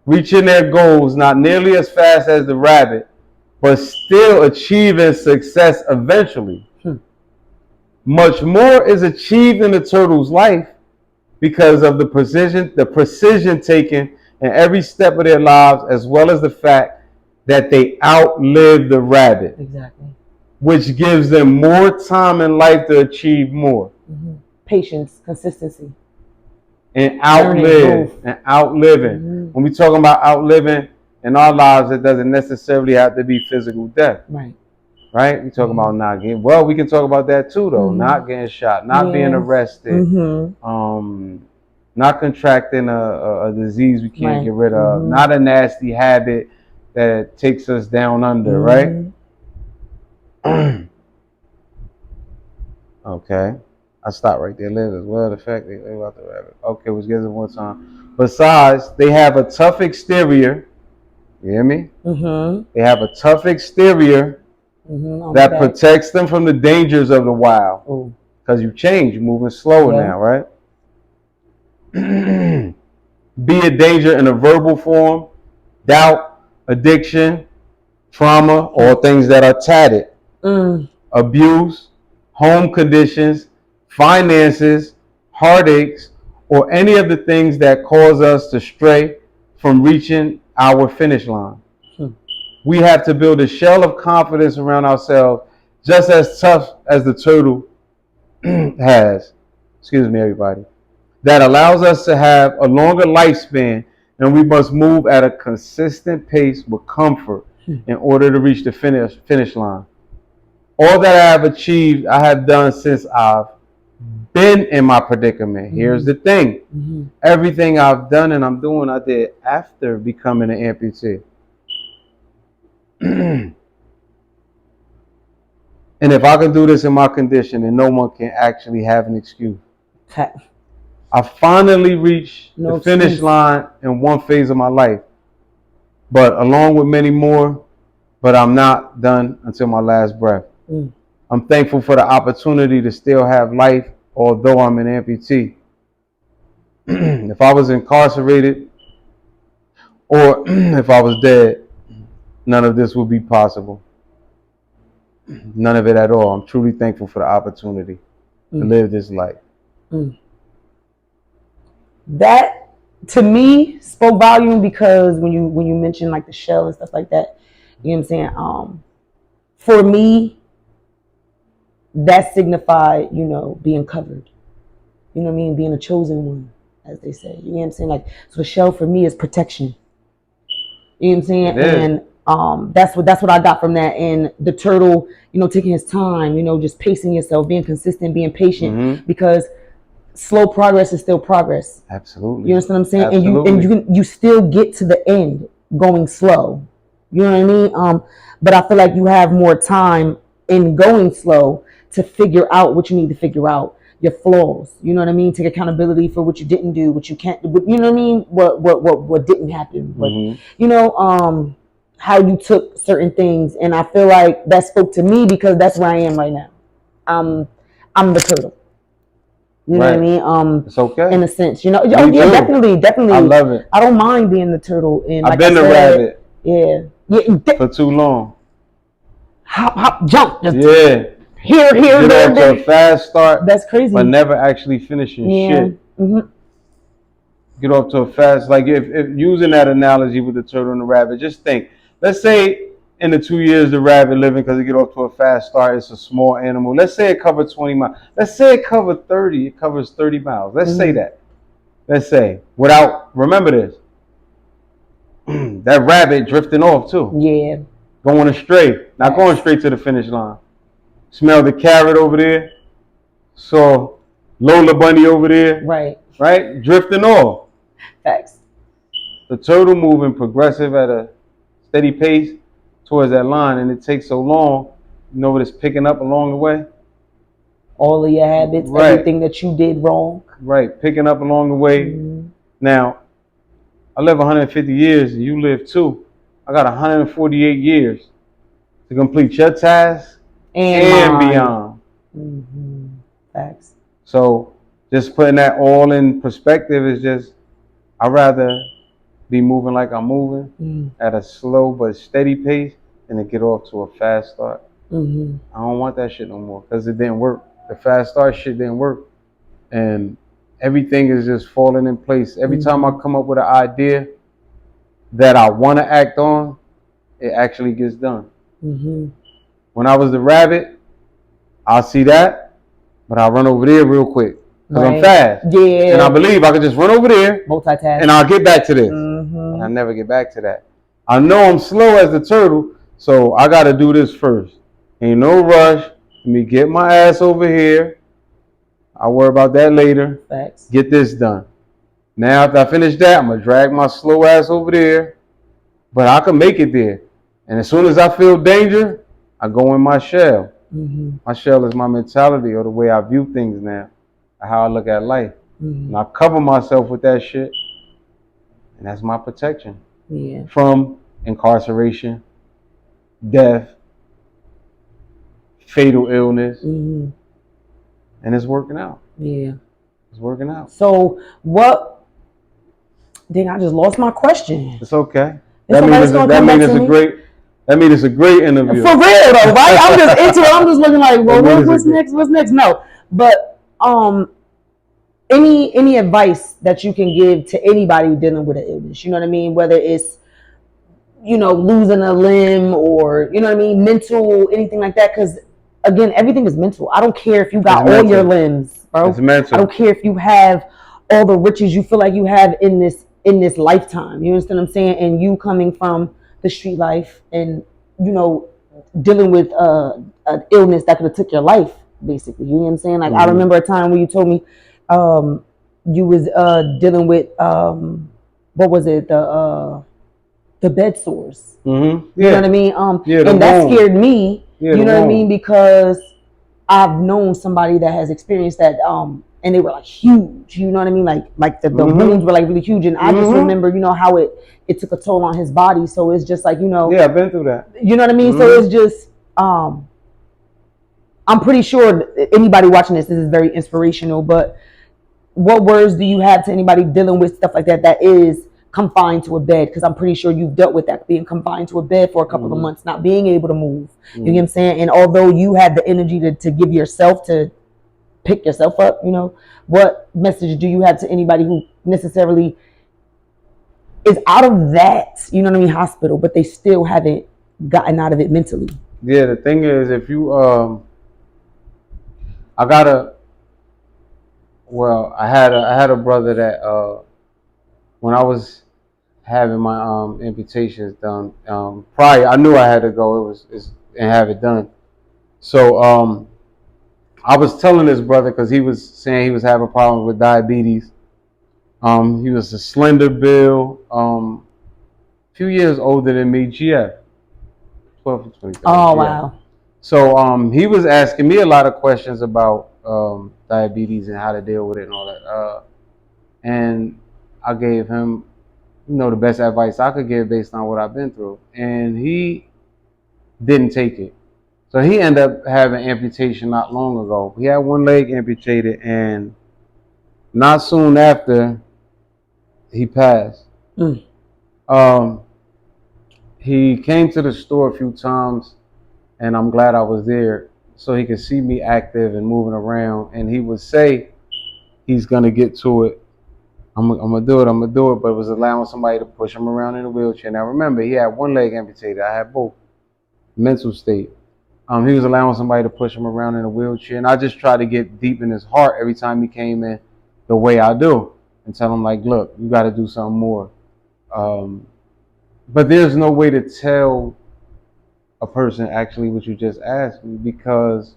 reaching their goals not nearly as fast as the rabbit, but still achieving success eventually. Much more is achieved in the turtle's life because of the precision taken in every step of their lives, as well as the fact that they outlive the rabbit. Exactly. Which gives them more time in life to achieve more. Patience, consistency. And outliving. When we talking about outliving in our lives, it doesn't necessarily have to be physical death. Right? We talk about not getting, well, we can talk about that too though. Not getting shot, not being arrested, not contracting a disease we can't get rid of, not a nasty habit that takes us down under, right? Okay. I stopped right there. Live as well. The fact they live out the rabbit. Okay, which gives them more time. Besides, they have a tough exterior. You hear me? They have a tough exterior that protects them from the dangers of the wild. Because you change, you're moving slower now, right? Be it danger in a verbal form, doubt, addiction, trauma, or things that are tatted, abuse, home conditions, finances, heartaches, or any of the things that cause us to stray from reaching our finish line. We have to build a shell of confidence around ourselves, just as tough as the turtle has. Excuse me, everybody. That allows us to have a longer lifespan, and we must move at a consistent pace with comfort in order to reach the finish line. All that I have achieved, I have done since I've been in my predicament. Here's the thing. Everything I've done and I'm doing, I did after becoming an amputee. And if I can do this in my condition, then no one can actually have an excuse. I finally reached the finish line in one phase of my life, but along with many more, but I'm not done until my last breath. I'm thankful for the opportunity to still have life, although I'm an amputee. If I was incarcerated or if I was dead, none of this would be possible. None of it at all. I'm truly thankful for the opportunity to live this life. That to me spoke volume, because when you mention like the shell and stuff like that, you know what I'm saying? For me, that signified, being covered. You know what I mean? Being a chosen one, as they say. You know what I'm saying? Like, so the shell for me is protection. You know what I'm saying? And that's what I got from that. And the turtle, taking his time, just pacing yourself, being consistent, being patient, because slow progress is still progress. Absolutely. You understand what I'm saying? Absolutely. And you still get to the end going slow. You know what I mean? But I feel like you have more time in going slow to figure out what you need to figure out, your flaws. You know what I mean? Take accountability for what you didn't do, what you can't. You know what I mean? What didn't happen? But how you took certain things, and I feel like that spoke to me because that's where I am right now. I'm the turtle. You know what I mean? It's okay. In a sense, Oh yeah, definitely. I love it. I don't mind being the turtle. And I've been the rabbit. Yeah. For too long. Hop, jump. Just here, there. Off to a fast start. That's crazy. But never actually finishing shit. Get off to a fast, like if using that analogy with the turtle and the rabbit, just think. Let's say in the 2 years the rabbit living, because it get off to a fast start, it's a small animal. Let's say it covered 20 miles. Let's say it covered 30. It covers 30 miles. Let's say that. Let's say remember this. That rabbit drifting off too. Yeah. Going astray. Not going straight to the finish line. Smell the carrot over there. Saw Lola Bunny over there. Right? Drifting off. Facts. The turtle moving progressive at a steady pace towards that line, and it takes so long. You know what it's picking up along the way? All of your habits, everything that you did wrong. Right, picking up along the way. Now, I live 150 years, and you live too. I got 148 years to complete your task and beyond. Mm-hmm. Facts. So just putting that all in perspective is just, I'd rather be moving like I'm moving at a slow but steady pace than to get off to a fast start. Mm-hmm. I don't want that shit no more because it didn't work. The fast start shit didn't work. And everything is just falling in place. Every time I come up with an idea that I want to act on, it actually gets done. Mm-hmm. When I was the rabbit, I'll see that, but I'll run over there real quick because I'm fast. Yeah. And I believe I can just run over there, multitask, and I'll get back to this. But I never get back to that. I know I'm slow as the turtle, so I got to do this first. Ain't no rush. Let me get my ass over here. I'll worry about that later. Facts. Get this done. Now, after I finish that, I'm going to drag my slow ass over there. But I can make it there. And as soon as I feel danger, I go in my shell. Mm-hmm. My shell is my mentality or the way I view things now, how I look at life. Mm-hmm. And I cover myself with that shit. And that's my protection. Yeah. From incarceration, death, fatal illness. Mm-hmm. And it's working out. Yeah. It's working out. So what? Dang, I just lost my question. It's okay. That means it's a great interview. For real though, right? I'm just into it. I'm just looking like, well, what's next? What's next? No. But any advice that you can give to anybody dealing with an illness, you know what I mean? Whether it's, losing a limb or, you know what I mean, mental, anything like that. Because again, everything is mental. I don't care if you got all your limbs, bro. It's mental. I don't care if you have all the riches you feel like you have in this lifetime. You understand what I'm saying? And you coming from the street life and, dealing with an illness that could have took your life, basically. You know what I'm saying? Like, I remember a time when you told me you was dealing with, what was it? The bed sores. Mm-hmm. Yeah. You know what I mean? And that scared me. Yeah, you know what I mean? Because I've known somebody that has experienced that, and they were like huge. You know what I mean? Like the wounds were like really huge, and I just remember, how it took a toll on his body. So it's just like, Yeah, I've been through that. You know what I mean? So it's just, I'm pretty sure anybody watching this is very inspirational. But what words do you have to anybody dealing with stuff like that that is confined to a bed? Because I'm pretty sure you've dealt with that, being confined to a bed for a couple of months, not being able to move. You know what I'm saying? And although you had the energy to give yourself, to pick yourself up, what message do you have to anybody who necessarily is out of that, hospital, but they still haven't gotten out of it mentally? Yeah, the thing is, if you, I had a brother that, when I was having my amputations done, prior, I knew I had to go and have it done. So I was telling this brother, because he was saying he was having problems with diabetes. He was a slender build, a few years older than me, GF, 12 to 23. Oh, wow. So he was asking me a lot of questions about diabetes and how to deal with it and all that. And I gave him, the best advice I could give based on what I've been through. And he didn't take it. So he ended up having amputation not long ago. He had one leg amputated, and not soon after, he passed. He came to the store a few times, and I'm glad I was there so he could see me active and moving around. And he would say he's going to get to it. I'm going to do it, but it was allowing somebody to push him around in a wheelchair. Now, remember, he had one leg amputated. I had both. Mental state. He was allowing somebody to push him around in a wheelchair. And I just tried to get deep in his heart every time he came in the way I do and tell him, like, look, you got to do something more. But there's no way to tell a person actually what you just asked me, because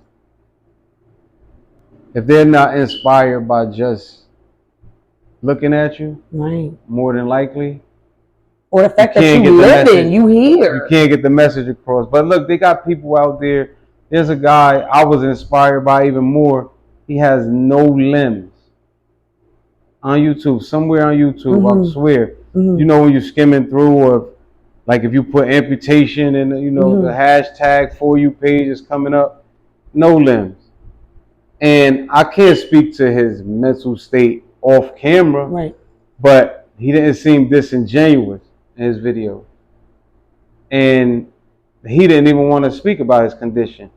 if they're not inspired by just looking at you, right, more than likely, or the fact that you living, you here, you can't get the message across. But look, they got people out there. There's a guy I was inspired by even more. He has no limbs. On YouTube, somewhere on YouTube, I swear. When you're skimming through, or Like if you put amputation and the hashtag For You page is coming up, no limbs. And I can't speak to his mental state off camera, right? But he didn't seem disingenuous in his video, and he didn't even want to speak about his condition.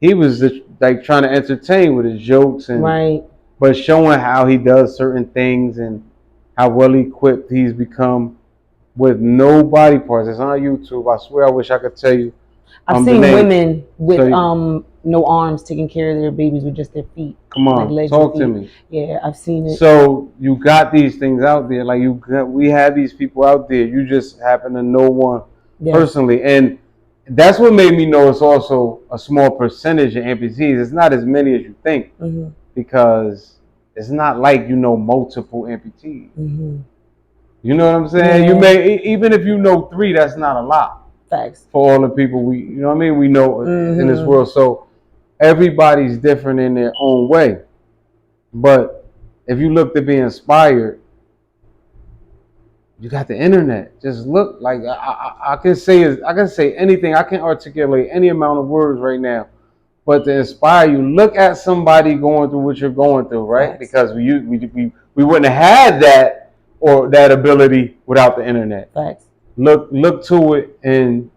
He was just, like trying to entertain with his jokes and but showing how he does certain things and how well equipped he's become with no body parts. It's on YouTube. I swear, I wish I could tell you. I've seen women with no arms taking care of their babies with just their feet. Come on, like talk to me. Yeah, I've seen it. So you got these things out there, like we have these people out there. You just happen to know one personally, and that's what made me know it's also a small percentage of amputees. It's not as many as you think, because it's not like multiple amputees. You know what I'm saying? You may, even if you know 3, that's not a lot. Facts. For all the people we know in this world. So everybody's different in their own way. But if you look to be inspired, you got the internet. Just look. Like I can say anything. I can articulate any amount of words right now. But to inspire you, look at somebody going through what you're going through, right? Facts. Because we wouldn't have had that or that ability without the internet. Facts. Look to it, and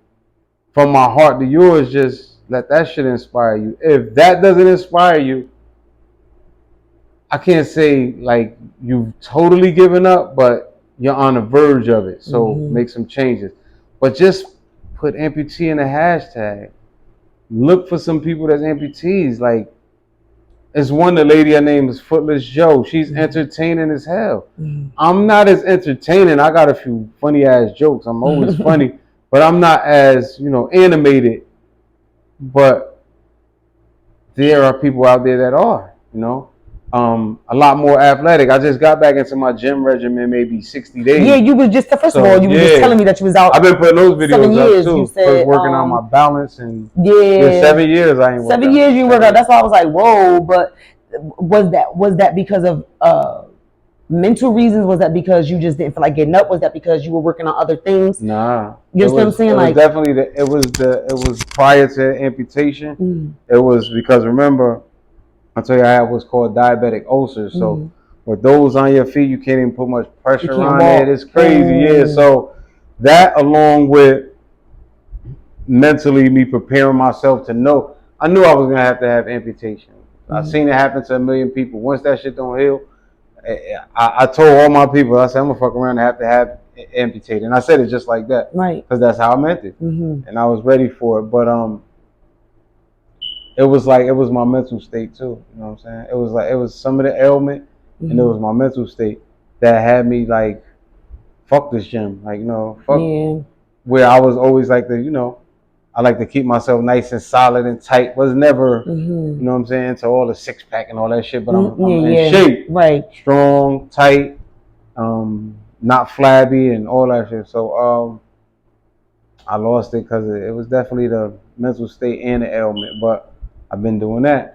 from my heart to yours, just let that shit inspire you. If that doesn't inspire you, I can't say like you've totally given up, but you're on the verge of it. So make some changes. But just put amputee in a hashtag. Look for some people that's amputees. Like, it's the lady, her name is Footless Joe. She's entertaining as hell. I'm not as entertaining. I got a few funny ass jokes. I'm always funny, but I'm not as, animated. But there are people out there that are, a lot more athletic. I just got back into my gym regimen maybe 60 days. Yeah, you was just, first of all, you were just telling me that you was out. I've been putting those videos up too. You said, working on my balance and 7 years I ain't worked 7 years you worked out. That's why I was like, whoa. But was that because of mental reasons? Was that because you just didn't feel like getting up? Was that because you were working on other things? Nah. You know what I'm saying? Like, definitely it was prior to amputation. It was because, remember, I tell you, I had what's called diabetic ulcers. So with those on your feet, you can't even put much pressure on it. It's crazy, yeah. So that, along with mentally me preparing myself to know, I knew I was gonna have to have amputation. I've seen it happen to a million people. Once that shit don't heal, I told all my people, I said, I'm gonna fuck around and have amputated. And I said it just like that, right? Because that's how I meant it, and I was ready for it. But it was my mental state too. You know what I'm saying? It was some of the ailment, and it was my mental state that had me like, fuck this gym, like, fuck. Yeah. Where I was always like I like to keep myself nice and solid and tight. Was never, you know what I'm saying, to all the 6-pack and all that shit. But I'm in shape, right? Strong, tight, not flabby and all that shit. So I lost it because it was definitely the mental state and the ailment. But I've been doing that.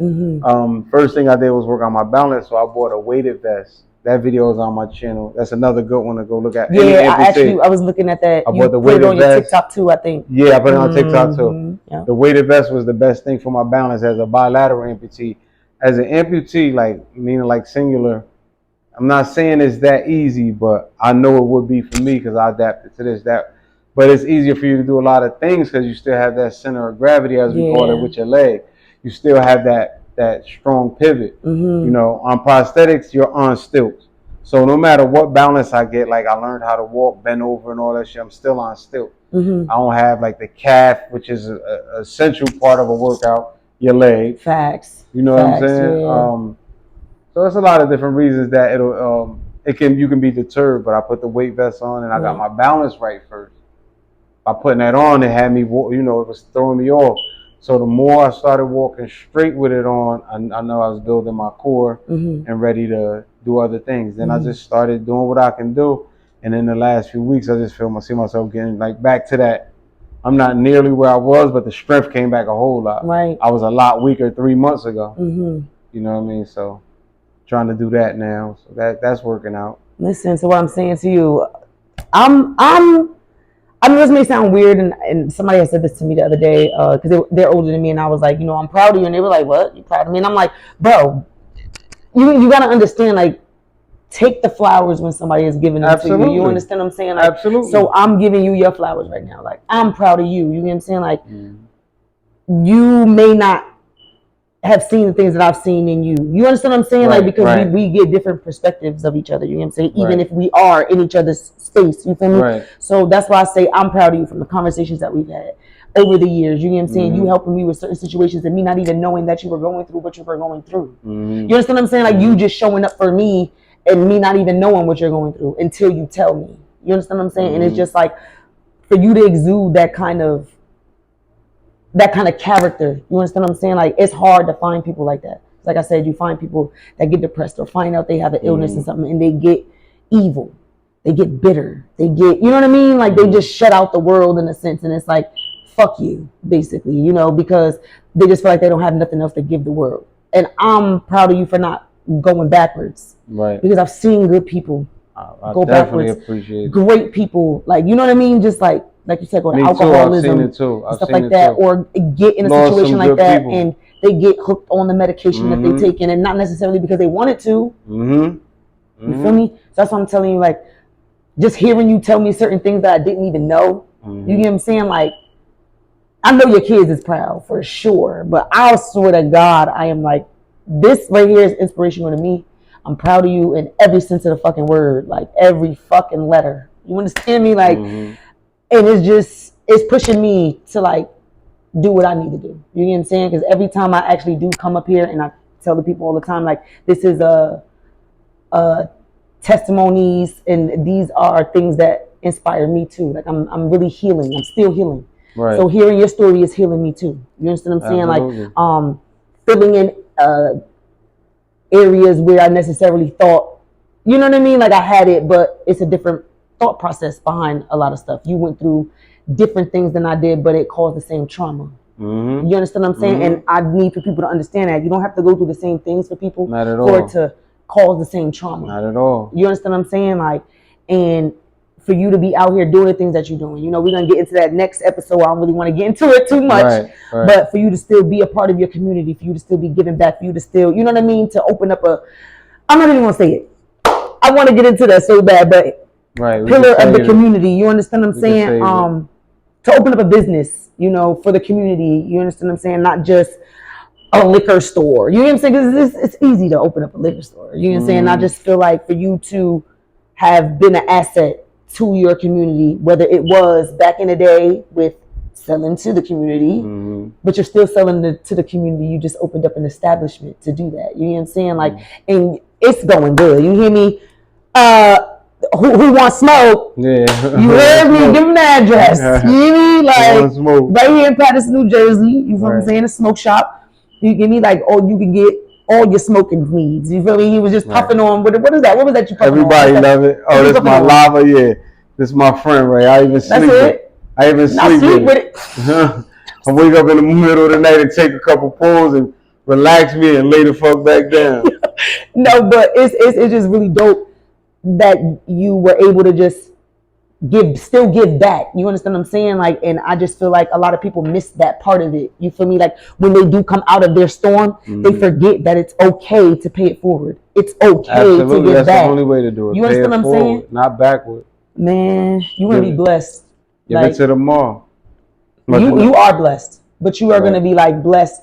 First thing I did was work on my balance, so I bought a weighted vest. That video is on my channel. That's another good one to go look at. Yeah, I was looking at that. I bought the weighted vest. Put it on your TikTok too, I think. Yeah, I put it on TikTok too. Yeah. The weighted vest was the best thing for my balance as a bilateral amputee. As an amputee, like, meaning like singular, I'm not saying it's that easy, but I know it would be for me because I adapted to this, that. But it's easier for you to do a lot of things because you still have that center of gravity, as we call it, with your leg. You still have that strong pivot. On prosthetics, you're on stilts. So no matter what balance I get, like I learned how to walk, bend over and all that shit, I'm still on stilts. I don't have like the calf, which is an essential part of a workout, your leg. Facts. You know what I'm saying? Yeah. So there's a lot of different reasons that you can be deterred, but I put the weight vest on and I got my balance right first. By putting that on, it had me, it was throwing me off. So the more I started walking straight with it on, I know I was building my core and ready to do other things. Then I just started doing what I can do. And in the last few weeks, I just see myself getting like back to that. I'm not nearly where I was, but the strength came back a whole lot. Right. I was a lot weaker 3 months ago. You know what I mean? So trying to do that now. So that's working out. Listen to what I'm saying to you. I mean, this may sound weird, and somebody had said this to me the other day because they're older than me, and I was like, I'm proud of you, and they were like, what? You proud of me? And I'm like, bro, you gotta understand, like, take the flowers when somebody is giving them to you. You understand what I'm saying? Like, absolutely. So I'm giving you your flowers right now. Like, I'm proud of you. You know what I'm saying? Like, you may not have seen the things that I've seen in you. You understand what I'm saying? Right, like, because we get different perspectives of each other. You know what I'm saying? Even if we are in each other's space. You feel me? Right. So that's why I say I'm proud of you from the conversations that we've had over the years. You know what I'm saying? You helping me with certain situations and me not even knowing that you were going through what you were going through. You understand what I'm saying? Like, you just showing up for me and me not even knowing what you're going through until you tell me. You understand what I'm saying? And it's just like, for you to exude that kind of character. You understand what I'm saying? Like, it's hard to find people like that. Like I said, you find people that get depressed or find out they have an illness and something, and they get evil. They get bitter. They get, you know what I mean? Like, they just shut out the world in a sense, and it's like, fuck you, basically, because they just feel like they don't have nothing else to give the world. And I'm proud of you for not going backwards. Right. Because I've seen good people go backwards. Appreciate great people, like, you know what I mean? Just like you said, go to alcoholism and stuff like that, or get in a situation like that and they get hooked on the medication that they take in, and not necessarily because they wanted to. You feel me? So that's what I'm telling you. Like, just hearing you tell me certain things that I didn't even know. You get what I'm saying? Like, I know your kids is proud for sure, but I swear to God, I am like, this right here is inspirational to me. I'm proud of you in every sense of the fucking word, like every fucking letter. You understand me? Like, and it's pushing me to, like, do what I need to do. You know what I'm saying? Because every time I actually do come up here, and I tell the people all the time, like, this is testimonies, and these are things that inspire me too. Like, I'm really healing. I'm still healing. Right. So hearing your story is healing me too. You understand what I'm saying? Absolutely. Like, filling in areas where I necessarily thought, you know what I mean? Like, I had it, but it's a different thought process behind a lot of stuff. You went through different things than I did, but it caused the same trauma. You understand what I'm saying? And I need for people to understand that you don't have to go through the same things for people for it to cause the same trauma. Not at all. You understand what I'm saying? Like, and for you to be out here doing the things that you're doing, we're gonna get into that next episode. I don't really want to get into it too much, but for you to still be a part of your community, for you to still be giving back, for you to still, you know what I mean, to open up I'm not even gonna say it. I want to get into that so bad, but pillar of the community. You understand what I'm saying? To open up a business, for the community. You understand what I'm saying? Not just a liquor store. You know what I'm saying? Because it's easy to open up a liquor store. You know what I'm saying? I just feel like for you to have been an asset to your community, whether it was back in the day with selling to the community, but you're still selling to the community. You just opened up an establishment to do that. You know what I'm saying? Like, and it's going good. You hear me? Who wants smoke? Yeah. You heard me? Give them the address. You hear me? Like, right here in Patterson, New Jersey. You know what I'm saying? A smoke shop. You give me, like, you can get all your smoking needs. You feel me? He was just puffing on. What is that? What was that you puffing Everybody on? Everybody love it. Oh, this is my lava. Yeah. This is my friend, Ray. I even sleep with it. I sleep with it. I wake up in the middle of the night and take a couple pulls and relax me and lay the fuck back down. No, but it's just really dope that you were able to just still give back. You understand what I'm saying? Like, and I just feel like a lot of people miss that part of it. You feel me? Like, when they do come out of their storm, they forget that it's okay to pay it forward. It's okay to give back. That's the only way to do it. You understand what I'm saying? Not backward. Man, you want to be blessed. Give it to them all. You are blessed, but you are going to be, like, blessed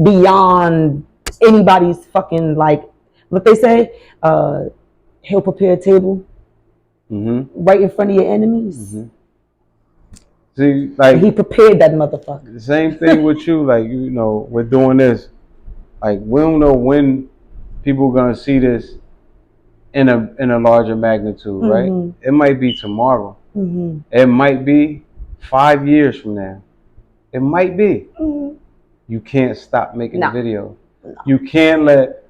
beyond anybody's fucking, like, what they say, he'll prepare a table right in front of your enemies. See, like, he prepared that motherfucker. The same thing with you, like, we're doing this. Like, we don't know when people are gonna see this in a larger magnitude, right? It might be tomorrow. It might be 5 years from now. It might be. You can't stop making a video. No. You can't let.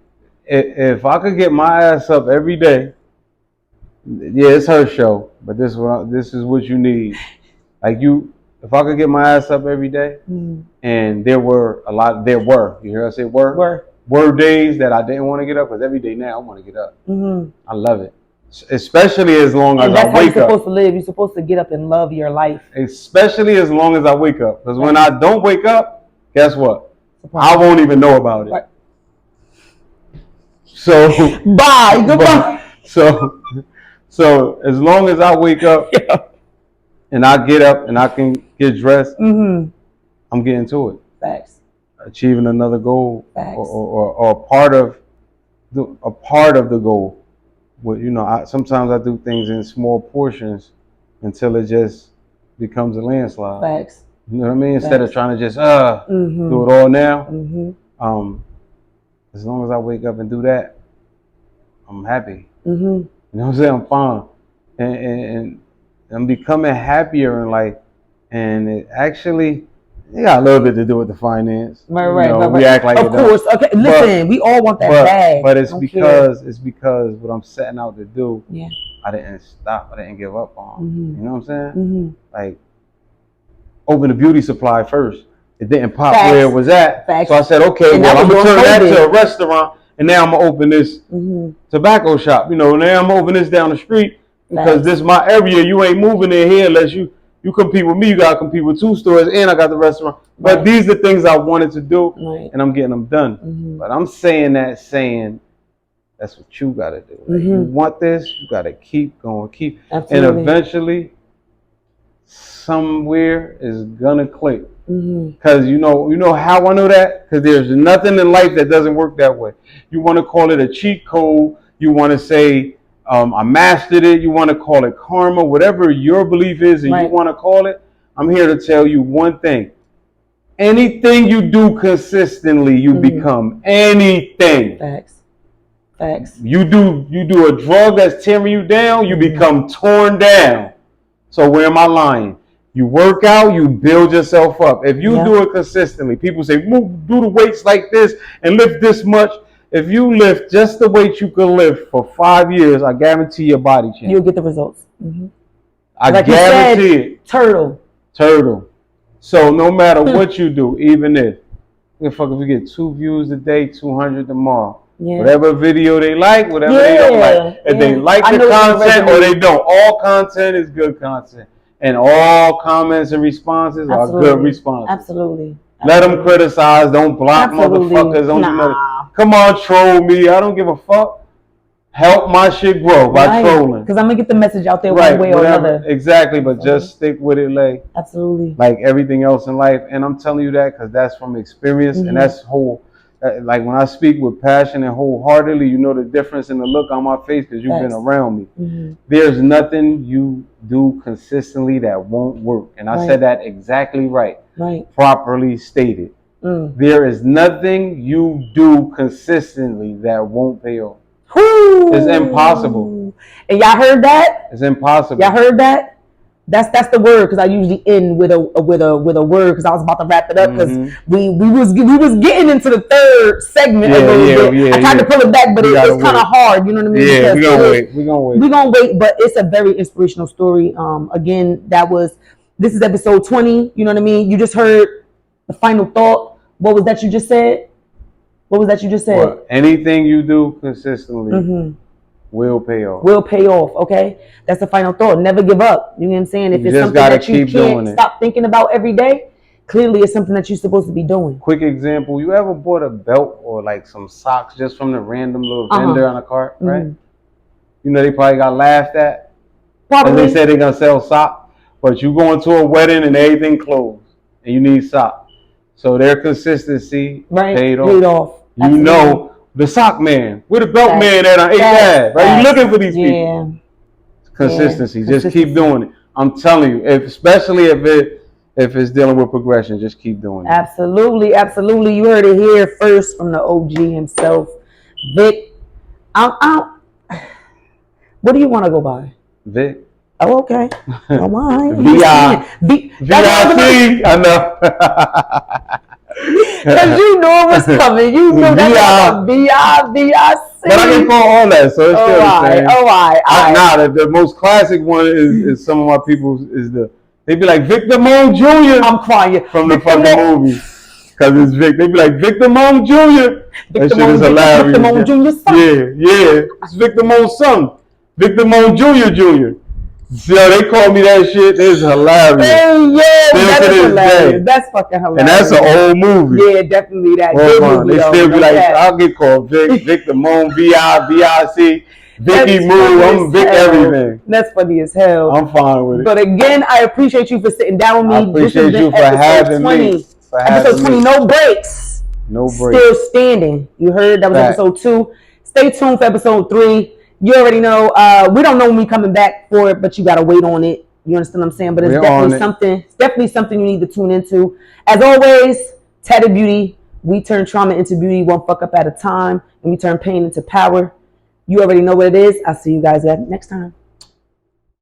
If I could get my ass up every day, yeah, it's her show, but this is what you need. Like, if I could get my ass up every day, and there were, you hear I say were days that I didn't want to get up, because every day now I want to get up. I love it. Especially as long as I wake up. And that's how you're supposed to live. You're supposed to get up and love your life. Especially as long as I wake up. Because when I don't wake up, guess what? I won't even know about it. Right. So bye. Goodbye. So as long as I wake up and I get up and I can get dressed, I'm getting to it. Facts. Achieving another goal. Facts. Or a part of the goal. Well, sometimes I do things in small portions until it just becomes a landslide. Facts. You know what I mean? Instead of trying to just do it all now. As long as I wake up and do that, I'm happy. You know what I'm saying? I'm fine. And I'm becoming happier in life. And it actually got a little bit to do with the finance. Right. We act like of course. Okay. Listen, we all want that bag. But it's because what I'm setting out to do, I didn't stop. I didn't give up on. You know what I'm saying? Like, open the beauty supply first. It didn't pop where it was at. So I said, okay, I'm going to turn that to a restaurant. And now I'm going to open this tobacco shop. Now I'm going to open this down the street because this is my area. You ain't moving in here unless you compete with me. You got to compete with 2 stores and I got the restaurant. But these are things I wanted to do and I'm getting them done. But I'm saying that's what you got to do. Like, you want this, you got to keep going, Absolutely. And eventually somewhere is going to click. Because you know how I know that? Because there's nothing in life that doesn't work that way. You want to call it a cheat code. You want to say, I mastered it. You want to call it karma, whatever your belief is and you want to call it. I'm here to tell you one thing. Anything you do consistently, you become anything. Facts. You do a drug that's tearing you down, you become torn down. So where am I lying? You work out, you build yourself up. If you do it consistently, people say, do the weights like this and lift this much. If you lift just the weight you could lift for 5 years, I guarantee your body change. You'll get the results. I guarantee it. Turtle. So no matter what you do, even if we get 2 views a day, 200 tomorrow. Whatever video they like, whatever they don't like. If they like the content or they don't. All content is good content. And all comments and responses are good responses. Absolutely. Let them criticize. Don't block motherfuckers. Don't do nothing. Come on, troll me. I don't give a fuck. Help my shit grow by trolling. Because I'm going to get the message out there one way or another. Exactly. But just stick with it Absolutely. Like everything else in life. And I'm telling you that because that's from experience. And that's like when I speak with passion and wholeheartedly, you know the difference in the look on my face because you've been around me. There's nothing you do consistently that won't work. And I said that exactly right. Properly stated. There is nothing you do consistently that won't pay off. It's impossible. And y'all heard that? It's impossible. Y'all heard that? That's the word because I usually end with a word because I was about to wrap it up because we was getting into the third segment a little bit. I tried to pull it back, but it's kind of hard. You know what I mean? Yeah, we're gonna wait. But it's a very inspirational story. Again, this is episode 20. You know what I mean? You just heard the final thought. What was that you just said? Well, anything you do consistently. Will pay off. Okay? That's the final thought. Never give up. You know what I'm saying? If you it's something that you can't stop thinking about every day, clearly it's something that you're supposed to be doing. Quick example, you ever bought a belt or like some socks just from the random little vendor on a cart, right? You know they probably got laughed at. Probably. And they said they're going to sell socks, but you go into a wedding and everything closed and you need socks. So their consistency paid off. You know. The sock man, where the belt man at on 8th Ave, right? You're looking for these people. Consistency. Just keep doing it. I'm telling you, especially if it's dealing with progression, just keep doing it. Absolutely. You heard it here first from the OG himself, Vic. What do you want to go by? Vic. Oh, okay. All right. VIC. I know. Because you know it was coming. You know that VIC. But I can call all that, so it's still the same. All right. The most classic one is some of my people they be like Victor Moan Jr. I'm crying. From the fucking movie. Because it's Vic. They be like Victor Moan Jr. That shit is hilarious. Victor Moan Jr.'s son. Yeah. It's Victor Moan's son. Victor Moan Jr. So they call me that shit. It's hilarious. Hey, yeah, that is hilarious. Day. That's fucking hilarious. And that's an old movie. Yeah, definitely that. Movie, they still be like, I'll get called Victor Moan, VIC, Vicky Moo. I'm Vic everything. That's funny as hell. I'm fine with it. But again, I appreciate you for sitting down with me. I appreciate you for having me. Episode 20, no breaks. No breaks. Still standing. You heard that was episode 2. Stay tuned for episode 3. You already know. We don't know when we coming back for it, but you gotta wait on it. You understand what I'm saying? But it's definitely something you need to tune into. As always, Tatted Beauty. We turn trauma into beauty, one fuck up at a time, and we turn pain into power. You already know what it is. I'll see you guys next time.